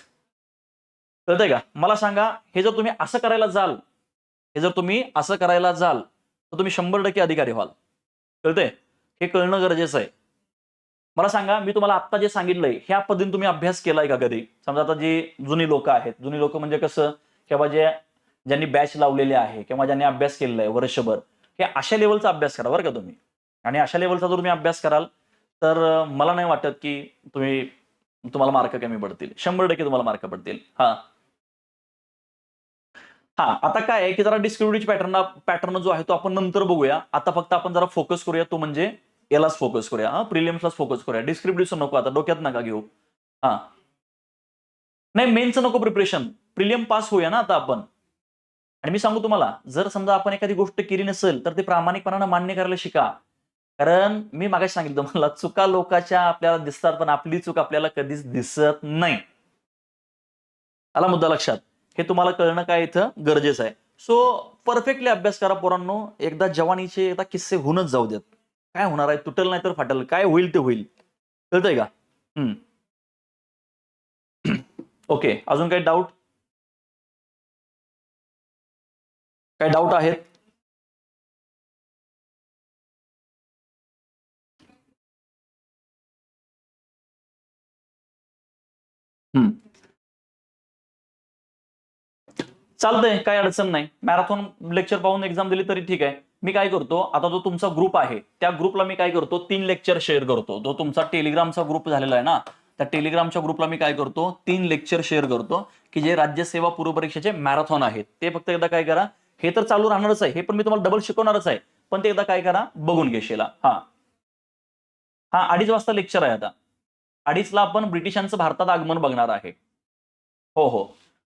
कळतंय का? मला सांगा, हे जर तुम्ही असं करायला जाल, तर तुम्ही 100% अधिकारी व्हाल. कळतंय? हे कळणं गरजेचं आहे. मला सांगा, मी तुम्हाला आता जे सांगितलंय ह्या पद्धतीने तुम्ही अभ्यास केलाय का कधी? समजा आता जी जुनी लोक आहेत, जुनी लोक म्हणजे कसं, किंवा ज्यांनी बॅच लावलेले आहे किंवा ज्यांनी अभ्यास केलेला आहे वर्षभर, हे अशा लेवलचा अभ्यास करा बरं का तुम्ही. आणि अशा लेवलचा जर तुम्ही अभ्यास कराल तर मला नाही वाटत की तुम्हाला मार्क कमी पडतील. 100% तुम्हाला मार्क पडतील. हा हा आता काय आहे की जरा डिस्क्रिप्टिव्ह पॅटर्न जो आहे तो आपण नंतर बघूया. आता फक्त आपण जरा फोकस करूया, तो म्हणजे यालाच फोकस करूया. प्रिलिम्सलाच फोकस करूया. डिस्क्रिप्टिव्हचं नको, आता डोक्यात नका घेऊ. हा नाही, मेनचं नको प्रिपरेशन. प्रिलियम पास होऊया ना आता आपण. आणि मी सांगू तुम्हाला, जर समजा आपण एखादी गोष्ट केली नसेल तर ते प्रामाणिकपणानं मान्य करायला शिका. कारण मी मागाशी सांगितलं तुम्हाला, चुका लोकांच्या आपल्याला दिसतात पण आपली चूक आपल्याला कधीच दिसत नाही. आला मुद्दा लक्षात? हे तुम्हाला कळणं काय इथं गरजेचं आहे. सो परफेक्टली अभ्यास करा पोरांनो. एकदा जवानीचे एकदा किस्से होऊनच जाऊ देत. काय होणार आहे? तुटल नाही तर फाटल. काय होईल ते होईल. कळतंय का? ओके. अजून काही डाऊट? काही डाऊट आहेत? चालतंय, काही अडचण नाही. मॅरेथॉन लेक्चर पाहून एक्झाम दिली तरी ठीक आहे. मी काय करतो, आता जो तुमचा ग्रुप आहे त्या ग्रुपला मी काय करतो, 3 लेक्चर शेअर करतो. जो तुमचा टेलिग्रामचा ग्रुप झालेला आहे ना, त्या टेलिग्रामच्या ग्रुपला मी काय करतो, 3 लेक्चर शेअर करतो की जे राज्यसेवा पूर्व परीक्षेचे मॅरेथॉन आहेत. ते फक्त एकदा काय करा, हे तर चालू राहणारच आहे, हे पण मी तुम्हाला डबल शिकवणारच आहे, पण ते एकदा काय करा, बघून घेशील. हा 2:30 वाजता लेक्चर आहे आता. 2:30ला आपण ब्रिटिशांचं भारतात आगमन बघणार आहे. हो हो,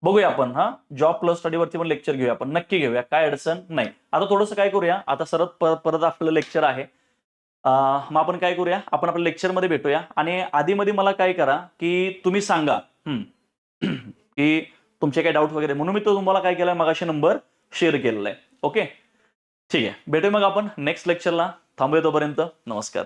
बघूया आपण. जॉब प्लस स्टडीवरती पण लेक्चर घेऊया आपण, नक्की घेऊया, काय अडचण नाही. आता थोडंसं काय करूया, आता परत आपलं लेक्चर आहे. मग आपण काय करूया, आपण आपल्या लेक्चरमध्ये भेटूया. आणि आधीमध्ये मला काय करा की तुम्ही सांगा की तुमचे काही डाऊट वगैरे, म्हणून मी तो तुम्हाला काय केलाय, मगाशी नंबर शेअर केलेला आहे. ओके, ठीक आहे. भेटूया मग आपण नेक्स्ट लेक्चरला. थांबूया तोपर्यंत. नमस्कार.